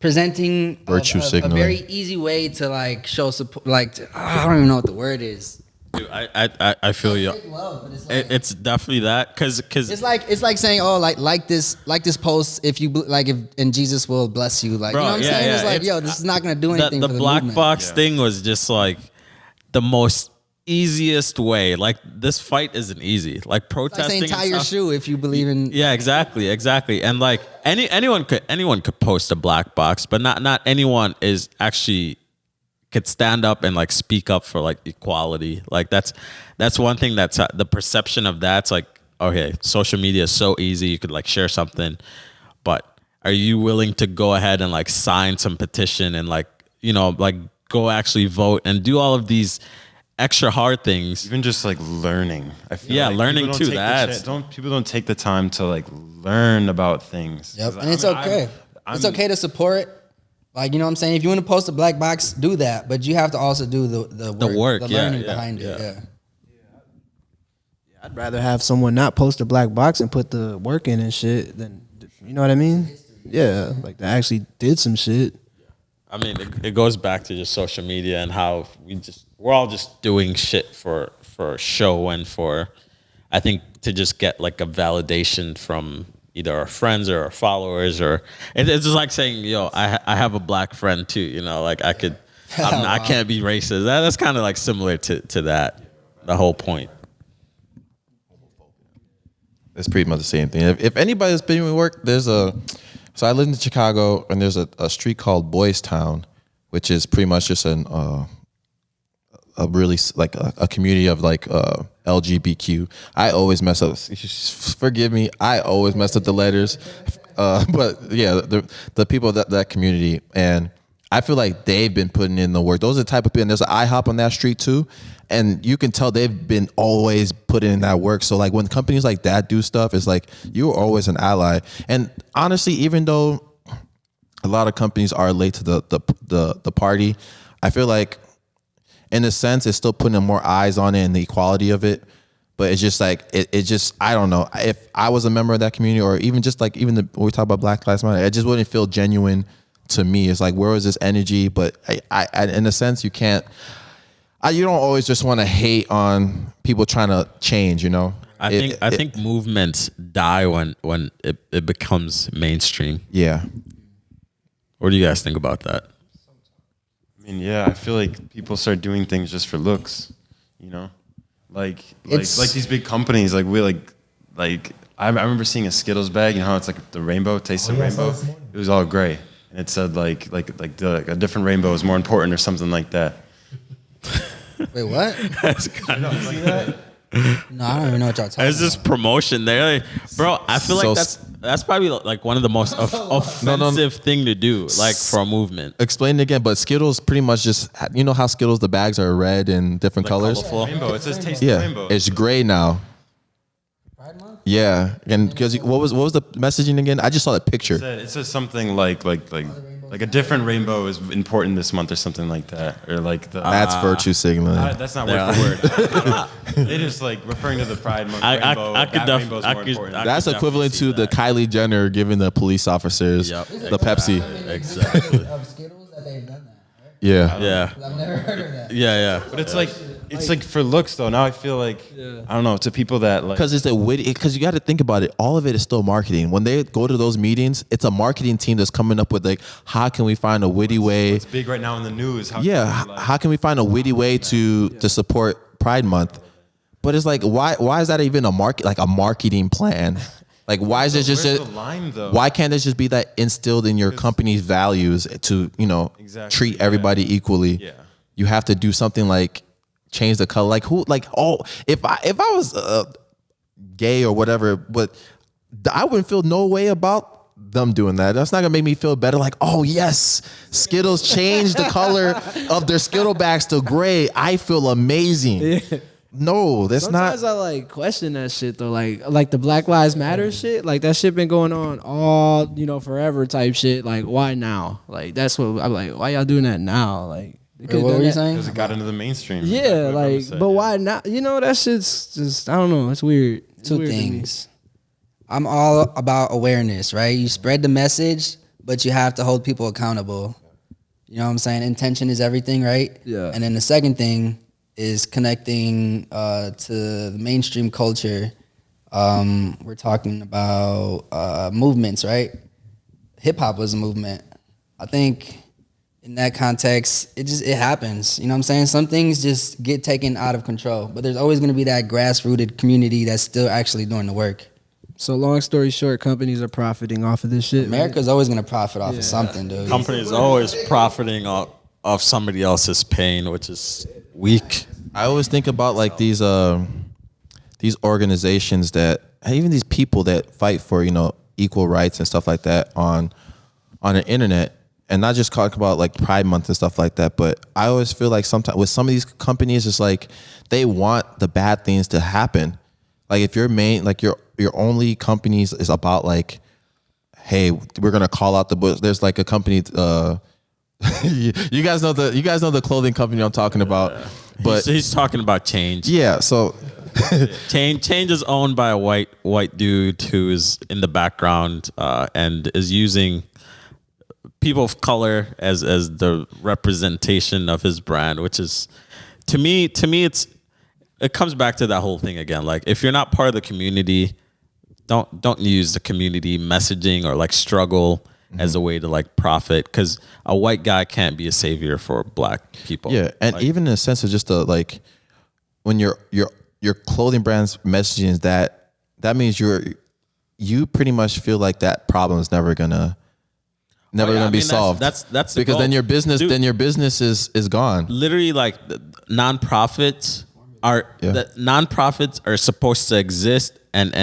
Speaker 1: presenting
Speaker 4: virtue
Speaker 1: a
Speaker 4: signaling.
Speaker 1: very easy way to like show support. Like I don't even know what the word is.
Speaker 2: Dude, I feel you.
Speaker 1: Love, but it's, like,
Speaker 2: It's definitely that because
Speaker 1: it's like saying, oh, like this post if you like if and Jesus will bless you, like
Speaker 2: Bro,
Speaker 1: you know what I'm
Speaker 2: yeah,
Speaker 1: saying?
Speaker 2: yeah.
Speaker 1: It's like,
Speaker 2: It's-
Speaker 1: yo, this is not gonna do anything.
Speaker 2: the
Speaker 1: for the
Speaker 2: black
Speaker 1: movement.
Speaker 2: box thing was just like the most easiest way. Like this fight isn't easy. Like
Speaker 1: It's like
Speaker 2: protesting.
Speaker 1: saying tie
Speaker 2: and
Speaker 1: your
Speaker 2: stuff-
Speaker 1: shoe if you believe in.
Speaker 2: Yeah, exactly. And like anyone could post a black box, but not anyone is actually could stand up and like speak up for like equality. Like that's one thing that's the perception of that's like, okay, social media is so easy. You could like share something, but are you willing to go ahead and like sign some petition and like, you know, like go actually vote and do all of these extra hard things?
Speaker 5: Even just like learning. I feel
Speaker 2: Yeah,
Speaker 5: like
Speaker 2: learning
Speaker 5: people
Speaker 2: too,
Speaker 5: don't take the
Speaker 2: that's-
Speaker 5: people don't take the time to like learn about things.
Speaker 1: Yep,
Speaker 5: 'Cause,
Speaker 1: and it's okay. It's okay to support. Like, you know what I'm saying? If you want to post a black box, do that. But you have to also do the
Speaker 2: work,
Speaker 1: the
Speaker 2: yeah,
Speaker 1: learning
Speaker 2: yeah,
Speaker 1: behind
Speaker 2: yeah.
Speaker 1: it. Yeah.
Speaker 3: I'd rather have someone not post a black box and put the work in and shit than, you know what I mean? Yeah, like they actually did some shit.
Speaker 2: I mean, it goes back to just social media and how we're all just doing shit for show and for, I think, to just get like a validation from either our friends or our followers, or it's just like saying, yo, I have a black friend too, you know, like I can't be racist. That's kind of like similar to that, the whole point.
Speaker 4: It's pretty much the same thing. If anybody's been in work, so I live in Chicago, and there's a street called Boys Town, which is pretty much just a really like a community of like LGBTQ. I always mess up. Forgive me. I always mess up the letters, but yeah, the people of that community, and I feel like they've been putting in the work. Those are the type of people. And there's an IHOP on that street too, and you can tell they've been always putting in that work. So like when companies like that do stuff, it's like you're always an ally. And honestly, even though a lot of companies are late to the party, I feel like in a sense it's still putting more eyes on it and the equality of it. But it's just like it just, I don't know, if I was a member of that community, or even just like when we talk about Black Lives Matter, it just wouldn't feel genuine to me. It's like, where was this energy? But I in a sense, you can't. You don't always just want to hate on people trying to change, you know.
Speaker 2: I think movements die when it becomes mainstream.
Speaker 4: Yeah.
Speaker 2: What do you guys think about that?
Speaker 5: I mean, yeah, I feel like people start doing things just for looks, you know, like these big companies, like I remember seeing a Skittles bag, you know how it's like the rainbow, taste of rainbow. It was all gray, and it said like a different rainbow is more important or something like that.
Speaker 1: Wait, what?
Speaker 2: That's kind of
Speaker 1: No, I don't even know what y'all talking
Speaker 2: It's just
Speaker 1: about.
Speaker 2: promotion there, like, bro. I feel
Speaker 4: So
Speaker 2: like that's probably like one of the most offensive thing to do, like for a movement.
Speaker 4: Explain it again, but Skittles pretty much just, you know how Skittles, the bags are red and different colors?
Speaker 2: Colorful.
Speaker 5: Rainbow. It says taste the
Speaker 4: Yeah,
Speaker 5: rainbow.
Speaker 4: it's gray now.
Speaker 1: Pride Month?
Speaker 4: Yeah, and because what was the messaging again? I just saw the picture.
Speaker 5: It says something like a different rainbow is important this month or something like that, or like the.
Speaker 4: That's virtue signaling.
Speaker 5: That's not word for word. It is like referring to the Pride Month rainbow.
Speaker 2: I could
Speaker 5: that
Speaker 2: def-
Speaker 5: rainbow's
Speaker 2: I
Speaker 5: more
Speaker 2: could-
Speaker 5: important.
Speaker 2: I
Speaker 4: That's
Speaker 2: could
Speaker 4: equivalent to
Speaker 2: definitely
Speaker 4: the
Speaker 2: see
Speaker 4: Kylie Jenner giving the police officers
Speaker 2: Yep,
Speaker 4: the Pepsi.
Speaker 2: Exactly.
Speaker 1: Of Skittles that they've done that, right?
Speaker 4: Yeah.
Speaker 2: Yeah.
Speaker 1: I've never heard of that.
Speaker 2: Yeah.
Speaker 5: But it's like for looks though. Now I feel like I don't know, to people that like
Speaker 4: Because it's a witty. Because you got to think about it. All of it is still marketing. When they go to those meetings, it's a marketing team that's coming up with like, how can we find a witty way?
Speaker 5: it's big right now in the news. How
Speaker 4: Yeah,
Speaker 5: can we, like-
Speaker 4: how can we find a witty way to support Pride Month? But it's like, why is that even a marketing plan? Like, why is it just
Speaker 5: Where's the line, though?
Speaker 4: why can't it just be that instilled in your company's values to
Speaker 5: Exactly,
Speaker 4: treat everybody equally?
Speaker 5: Yeah.
Speaker 4: You have to do something like change the color. Like if I was gay or whatever, but I wouldn't feel no way about them doing that. That's not gonna make me feel better. Like, oh yes, Skittles changed the color of their Skittle bags to gray. I feel amazing. No, that's
Speaker 3: Sometimes
Speaker 4: not.
Speaker 3: I like question that shit though, like the Black Lives Matter shit, like that shit been going on all forever type shit. Like why now? Like that's what I'm like. Why y'all doing that now? Like they could've
Speaker 1: What
Speaker 3: done
Speaker 1: were you
Speaker 3: that-
Speaker 1: saying?
Speaker 5: Because it got into the mainstream.
Speaker 3: Yeah,
Speaker 5: Exactly what Brahma
Speaker 3: like
Speaker 5: said,
Speaker 3: but
Speaker 5: yeah.
Speaker 3: why not? That shit's just I don't know. It's weird. It's
Speaker 1: Two
Speaker 3: weird to me.
Speaker 1: things. I'm all about awareness, right? You spread the message, but you have to hold people accountable. You know what I'm saying? Intention is everything, right?
Speaker 3: Yeah.
Speaker 1: And then the second thing is connecting to the mainstream culture. We're talking about movements, right? Hip hop was a movement. I think in that context, it happens. You know what I'm saying? Some things just get taken out of control, but there's always going to be that grassrooted community that's still actually doing the work.
Speaker 3: So long story short, companies are profiting off of this shit. right?
Speaker 1: America's always going to profit off of something, dude.
Speaker 2: Companies always profiting off somebody else's pain, which is weak.
Speaker 4: I always think about like these organizations that even these people that fight for equal rights and stuff like that on the internet, and not just talk about like Pride Month and stuff like that. But I always feel like sometimes with some of these companies, it's like they want the bad things to happen. Like if your only companies is about like, hey, we're gonna call out the bush. There's like a company. You guys know the clothing company I'm talking about. But
Speaker 2: He's talking about change.
Speaker 4: yeah, so
Speaker 2: Change is owned by a white dude who is in the background and is using people of color as the representation of his brand, which is to me it comes back to that whole thing again. Like if you're not part of the community, don't use the community messaging or like struggle as a way to like profit, because a white guy can't be a savior for black people.
Speaker 4: yeah, and
Speaker 2: Like,
Speaker 4: even in a sense of just like when your clothing brand's messaging is that means you pretty much feel like that problem is never gonna
Speaker 2: yeah, I
Speaker 4: be
Speaker 2: mean, that's-
Speaker 4: solved.
Speaker 2: that's the
Speaker 4: because
Speaker 2: goal.
Speaker 4: then your business
Speaker 2: Dude.
Speaker 4: is gone.
Speaker 2: literally like the nonprofits are
Speaker 4: Yeah.
Speaker 2: the nonprofits are supposed to exist and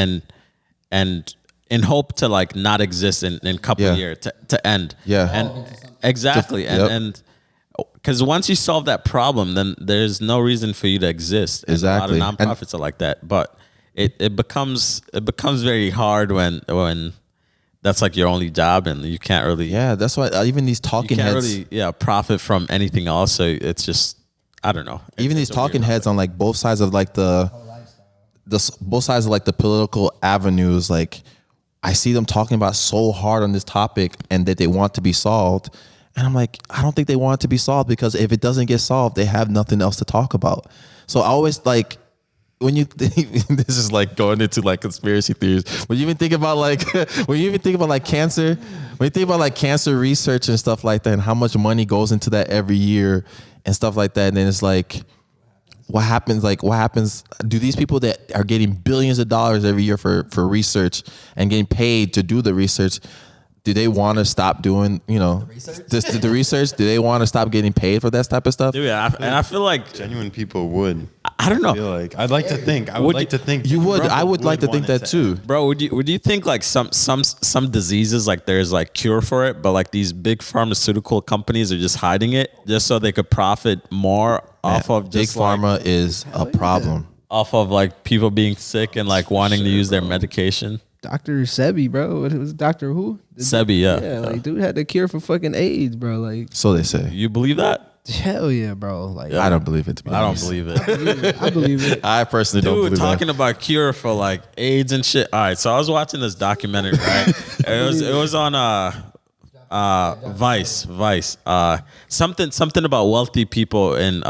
Speaker 2: in hope to like not exist in a couple
Speaker 4: Yeah.
Speaker 2: of years to end.
Speaker 4: Yeah.
Speaker 2: And exactly.
Speaker 4: Yep.
Speaker 2: And because once you solve that problem, then there's no reason for you to exist. And
Speaker 4: Exactly.
Speaker 2: a lot of nonprofits are like that. But it becomes very hard when that's like your only job and you can't really
Speaker 4: Yeah, that's why even these
Speaker 2: you
Speaker 4: talking
Speaker 2: can't
Speaker 4: heads,
Speaker 2: really profit from anything else. So it's just I don't know.
Speaker 4: even these
Speaker 2: It's a weird
Speaker 4: talking heads on like both sides of like both sides of like the political avenues, like I see them talking about so hard on this topic and that they want to be solved. And I'm like, I don't think they want it to be solved, because if it doesn't get solved, they have nothing else to talk about. So I always like when you this is like going into like conspiracy theories. When you even think about like cancer, when you think about like cancer research and stuff like that, and how much money goes into that every year and stuff like that, and then it's like, what happens? Do these people that are getting billions of dollars every year for research and getting paid to do the research, do they want to stop doing, the research? Do they want to stop getting paid for that type of stuff?
Speaker 2: Dude, and I feel like
Speaker 5: Genuine people would.
Speaker 2: I don't know.
Speaker 5: I feel like I'd like to think. I would like to think
Speaker 4: You would.
Speaker 5: Rumble
Speaker 4: I would like to think
Speaker 5: want it
Speaker 4: that too.
Speaker 2: Bro, would you think like some diseases like there's like cure for it, but like these big pharmaceutical companies are just hiding it just so they could profit more off of
Speaker 4: Big
Speaker 2: just like,
Speaker 4: pharma is a problem.
Speaker 2: off of like people being sick and like wanting to use their medication.
Speaker 3: Dr. Sebi, bro. It was Dr. Who?
Speaker 2: Sebi, yeah.
Speaker 3: Yeah, like dude had the cure for fucking AIDS, bro. Like
Speaker 4: So they say.
Speaker 2: You believe that?
Speaker 3: hell yeah, bro. Like
Speaker 4: I don't believe it. To be
Speaker 2: I don't
Speaker 4: honest.
Speaker 2: believe it.
Speaker 3: I believe it.
Speaker 4: I personally don't
Speaker 2: Dude,
Speaker 4: believe
Speaker 2: talking about cure for like AIDS and shit. All right, so I was watching this documentary, right? it was on Vice. Something about wealthy people in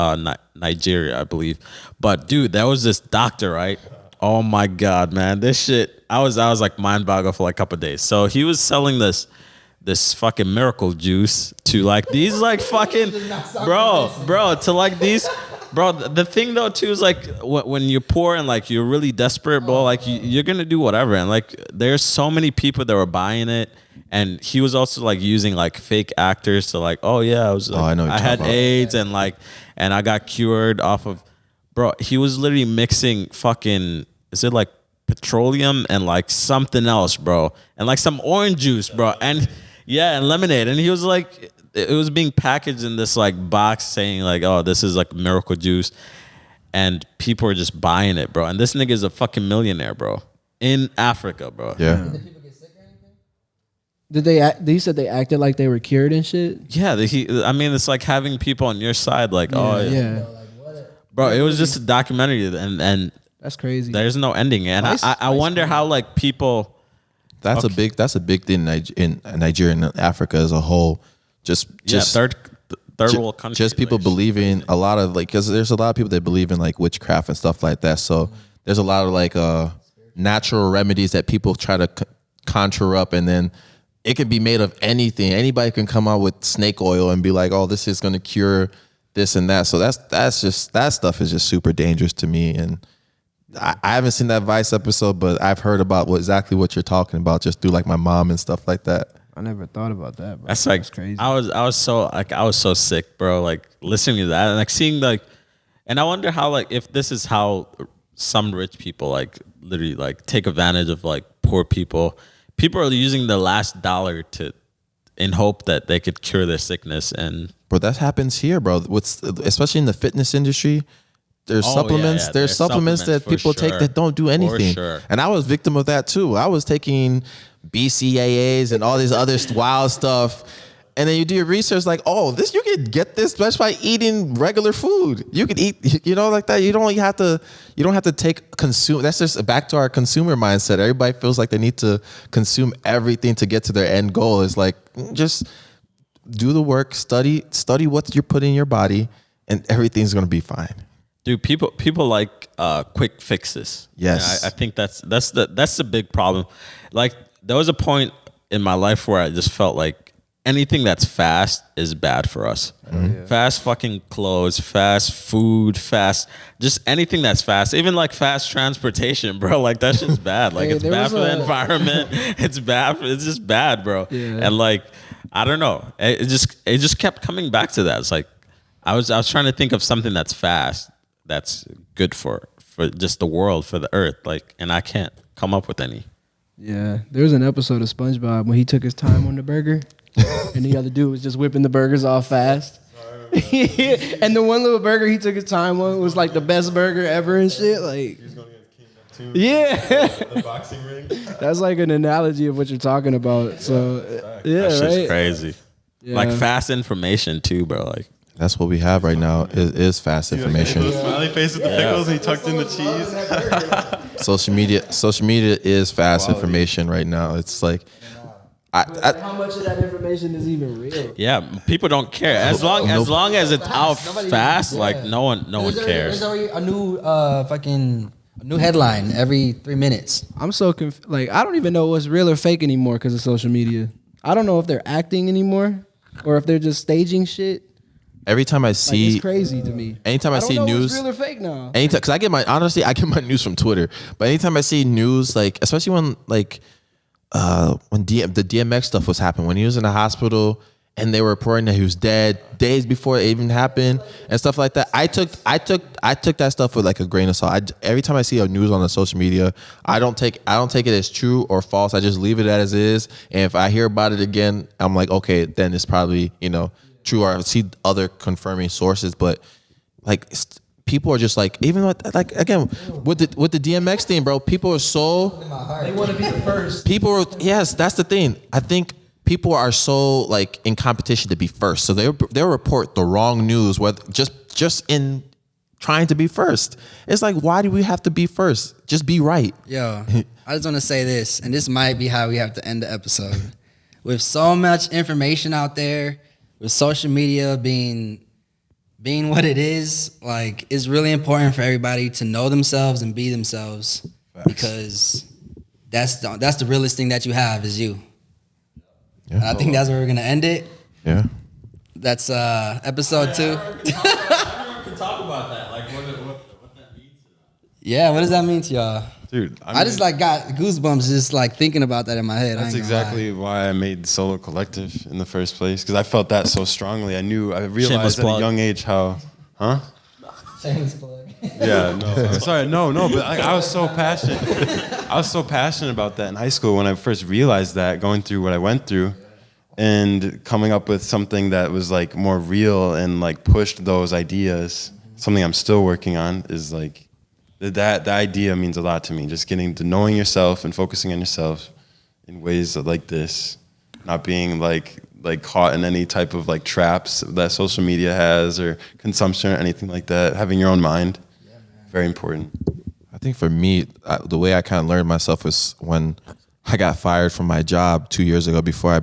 Speaker 2: Nigeria, I believe. But dude, there was this doctor, right? Oh my god, man, this shit. I was like mind boggled for like a couple of days. So he was selling this fucking miracle juice to like these like fucking bro to like these. Bro, the thing though too is like when you're poor and like you're really desperate, bro, like you're gonna do whatever. And like there's so many people that were buying it, and he was also like using like fake actors to like, oh yeah, I was like,
Speaker 4: I know what
Speaker 2: I
Speaker 4: you're
Speaker 2: had
Speaker 4: talking about.
Speaker 2: AIDS and like and I got cured off of, bro. He was literally mixing fucking, is it like petroleum and like something else, bro, and like some orange juice, bro, and yeah, and lemonade, and he was like, it was being packaged in this like box saying like, oh, this is like miracle juice, and people are just buying it, bro. And this nigga is a fucking millionaire, bro, in Africa, bro.
Speaker 4: Yeah.
Speaker 3: Did they? You said they acted like they were cured and shit.
Speaker 2: Yeah, I mean, it's like having people on your side, like, oh,
Speaker 3: yeah.
Speaker 2: bro. It was just a documentary, and
Speaker 3: That's crazy.
Speaker 2: there's no ending, and I wonder how like people.
Speaker 4: That's a big thing in Nigeria and Africa as a whole. Just
Speaker 2: third world country.
Speaker 4: Just people
Speaker 2: like,
Speaker 4: believing a lot of like, because there's a lot of people that believe in like witchcraft and stuff like that. So there's a lot of like natural remedies that people try to conjure up, and then it can be made of anything. Anybody can come out with snake oil and be like, oh, this is going to cure this and that. So that stuff is just super dangerous to me. And I haven't seen that Vice episode, but I've heard about exactly what you're talking about just through like my mom and stuff like that.
Speaker 3: I never thought about that, bro.
Speaker 2: That's like
Speaker 3: crazy.
Speaker 2: I was so sick, bro. Like listening to that and like seeing like, and I wonder how like if this is how some rich people like literally like take advantage of like poor people. People are using the last dollar in hope that they could cure their sickness. And
Speaker 4: Bro, that happens here, bro. Especially in the fitness industry. There's supplements.
Speaker 2: yeah.
Speaker 4: There's supplements that
Speaker 2: for
Speaker 4: people take
Speaker 2: sure.
Speaker 4: that don't do anything.
Speaker 2: sure.
Speaker 4: And I was victim of that too. I was taking BCAAs and all these other wild stuff. And then you do your research, like, oh, you could get this just by eating regular food. You could eat, like that. You don't have to consume. That's just back to our consumer mindset. Everybody feels like they need to consume everything to get to their end goal. It's like, just do the work, study what you're putting in your body, and everything's gonna be fine.
Speaker 2: dude, people like quick fixes.
Speaker 4: Yes.
Speaker 2: And I think that's the big problem. Like there was a point in my life where I just felt like anything that's fast is bad for us. Fast fucking clothes, fast food, just anything that's fast, even like fast transportation, bro. Like that shit's bad. Like
Speaker 3: Hey,
Speaker 2: it's
Speaker 3: there
Speaker 2: bad
Speaker 3: was
Speaker 2: for the
Speaker 3: a-
Speaker 2: environment. It's bad. It's just bad, bro.
Speaker 3: Yeah.
Speaker 2: And like, I don't know. It just kept coming back to that. It's like, I was trying to think of something that's fast, that's good for just the world, for the earth. Like, and I can't come up with any.
Speaker 3: Yeah, there was an episode of SpongeBob when he took his time on the burger, and the other dude was just whipping the burgers off fast. And the one little burger he took his time on was like the best burger ever and shit. Like, yeah,
Speaker 5: The boxing ring.
Speaker 3: that's like an analogy of what you're talking about. So, yeah,
Speaker 2: That shit's
Speaker 3: right.
Speaker 2: crazy.
Speaker 3: Yeah.
Speaker 2: Like fast information too, bro. Like,
Speaker 4: That's what we have right now is fast information.
Speaker 5: The smiley face with the pickles, and he tucked in the cheese.
Speaker 4: Social media is fast information right now. It's like,
Speaker 3: How much of that information is even real?
Speaker 2: yeah, people don't care as long as it's out fast. Like no one cares.
Speaker 1: There's already a new headline every 3 minutes.
Speaker 3: I'm so like I don't even know what's real or fake anymore because of social media. I don't know if they're acting anymore or if they're just staging shit.
Speaker 4: every time I
Speaker 3: Like,
Speaker 4: see,
Speaker 3: it's crazy to me.
Speaker 4: anytime I
Speaker 3: don't
Speaker 4: see
Speaker 3: know
Speaker 4: news,
Speaker 3: what's real or fake now.
Speaker 4: anytime, because I get my news from Twitter. But anytime I see news, like especially when like the DMX stuff was happening, when he was in the hospital
Speaker 6: and they were reporting that he was dead days before it even happened and stuff like that. I took that stuff with like a grain of salt. Every time I see a news on the social media, I don't take it as true or false. I just leave it as is. And if I hear about it again, I'm like, okay, then it's probably, true, or I see other confirming sources. But like people are just like, even with, like, again, with the DMX thing, bro, people are so,
Speaker 3: They want to be the first.
Speaker 6: yes, that's the thing. I think people are so like in competition to be first, so they'll report the wrong news, whether just in trying to be first. It's like, why do we have to be first? Just be right.
Speaker 1: Yo, I just want to say this, and this might be how we have to end the episode. With so much information out there, with social media being what it is, like, it's really important for everybody to know themselves and be themselves. Facts. Because that's the realest thing that you have is you. Yeah. And I think that's where we're gonna end it.
Speaker 6: Yeah.
Speaker 1: That's episode 2.
Speaker 2: Everyone can talk about that. Like what that means to them.
Speaker 1: Yeah, what does that mean to y'all?
Speaker 5: Dude,
Speaker 1: I just like got goosebumps just like thinking about that in my head.
Speaker 5: That's exactly why I made Solo Collective in the first place, because I felt that so strongly. I realized at a young age how,
Speaker 1: Shameless plug.
Speaker 5: Yeah, no, I'm sorry, no, but like, I was so passionate. I was so passionate about that in high school when I first realized that, going through what I went through, and coming up with something that was like more real and like pushed those ideas. Something I'm still working on is like that idea means a lot to me. Just getting to knowing yourself and focusing on yourself in ways like this, not being like caught in any type of like traps that social media has or consumption or anything like that. Having your own mind, very important.
Speaker 6: I think for me, the way I kind of learned myself was when I got fired from my job 2 years ago before I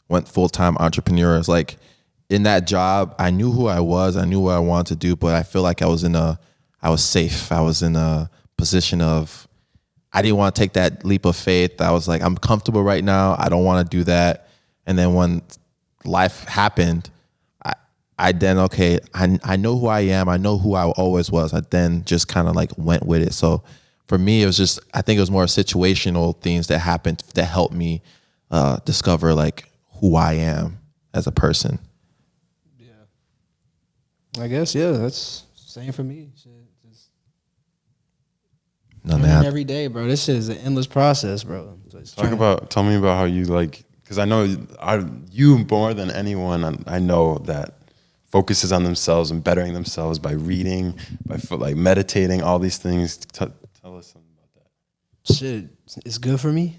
Speaker 6: went full-time entrepreneur. It's like in that job, I knew who I was, I knew what I wanted to do, but I feel like I was safe. I was in a position of, I didn't want to take that leap of faith. I was like, I'm comfortable right now. I don't want to do that. And then when life happened, I know who I am. I know who I always was. I then just kind of like went with it. So for me, it was just, I think it was more situational things that happened that helped me discover like who I am as a person.
Speaker 3: I guess, yeah, that's same for me. Shit, just every day, bro. This shit is an endless process, bro. So
Speaker 5: Tell me about how you like, because I know you more than anyone, I know that focuses on themselves and bettering themselves by reading, by like meditating, all these things. Tell us something about that.
Speaker 3: Shit, it's good for me.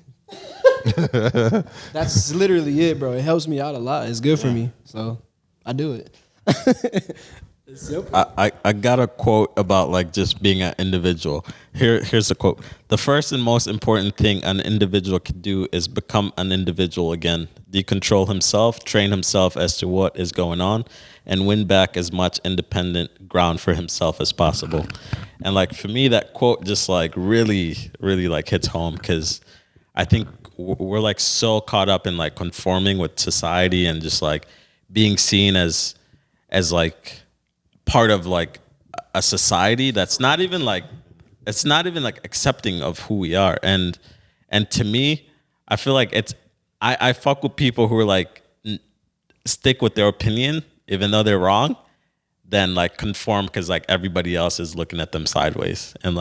Speaker 3: That's literally it, bro. It helps me out a lot. It's good for me, so I do it. It's simple.
Speaker 2: I got a quote about like just being an individual. Here's the quote. The first and most important thing an individual can do is become an individual again. Decontrol himself, train himself as to what is going on, and win back as much independent ground for himself as possible. And like for me, that quote just like really, really like hits home, because I think we're like so caught up in like conforming with society and just like being seen as like part of like a society that's not even like accepting of who we are. And to me, I feel like I fuck with people who are like stick with their opinion even though they're wrong, than like conform because like everybody else is looking at them sideways. And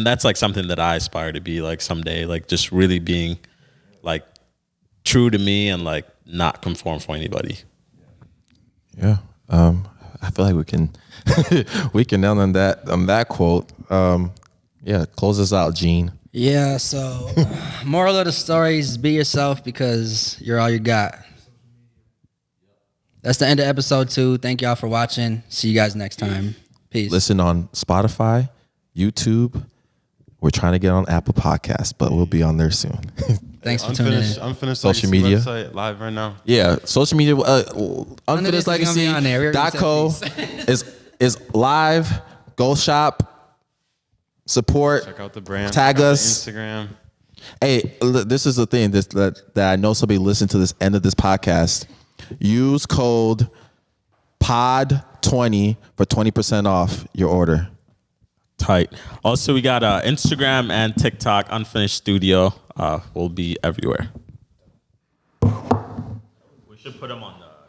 Speaker 2: that's like something that I aspire to be like someday, like just really being like true to me and like not conform for anybody.
Speaker 6: Yeah. I feel like we can end on that quote. Yeah, close us out, Gene.
Speaker 1: Yeah, so moral of the story is be yourself because you're all you got. That's the end of episode 2. Thank y'all for watching. See you guys next time. Peace.
Speaker 6: Listen on Spotify, YouTube. We're trying to get on Apple Podcasts, but we'll be on there soon.
Speaker 1: Thanks for tuning in.
Speaker 5: Unfinished
Speaker 6: Social
Speaker 5: Legacy
Speaker 6: media
Speaker 5: website live right now.
Speaker 6: Yeah, social media. Unfinishedlegacy.co is live. Go shop, support.
Speaker 5: Check out the brand.
Speaker 6: Tag
Speaker 5: Check out
Speaker 6: us.
Speaker 5: the Instagram.
Speaker 6: Hey, this is the thing that I know somebody listened to this end of this podcast. Use code POD20 for 20% off your order.
Speaker 2: Tight. Also, we got Instagram and TikTok, Unfinished Studio. We'll be everywhere. should put them on the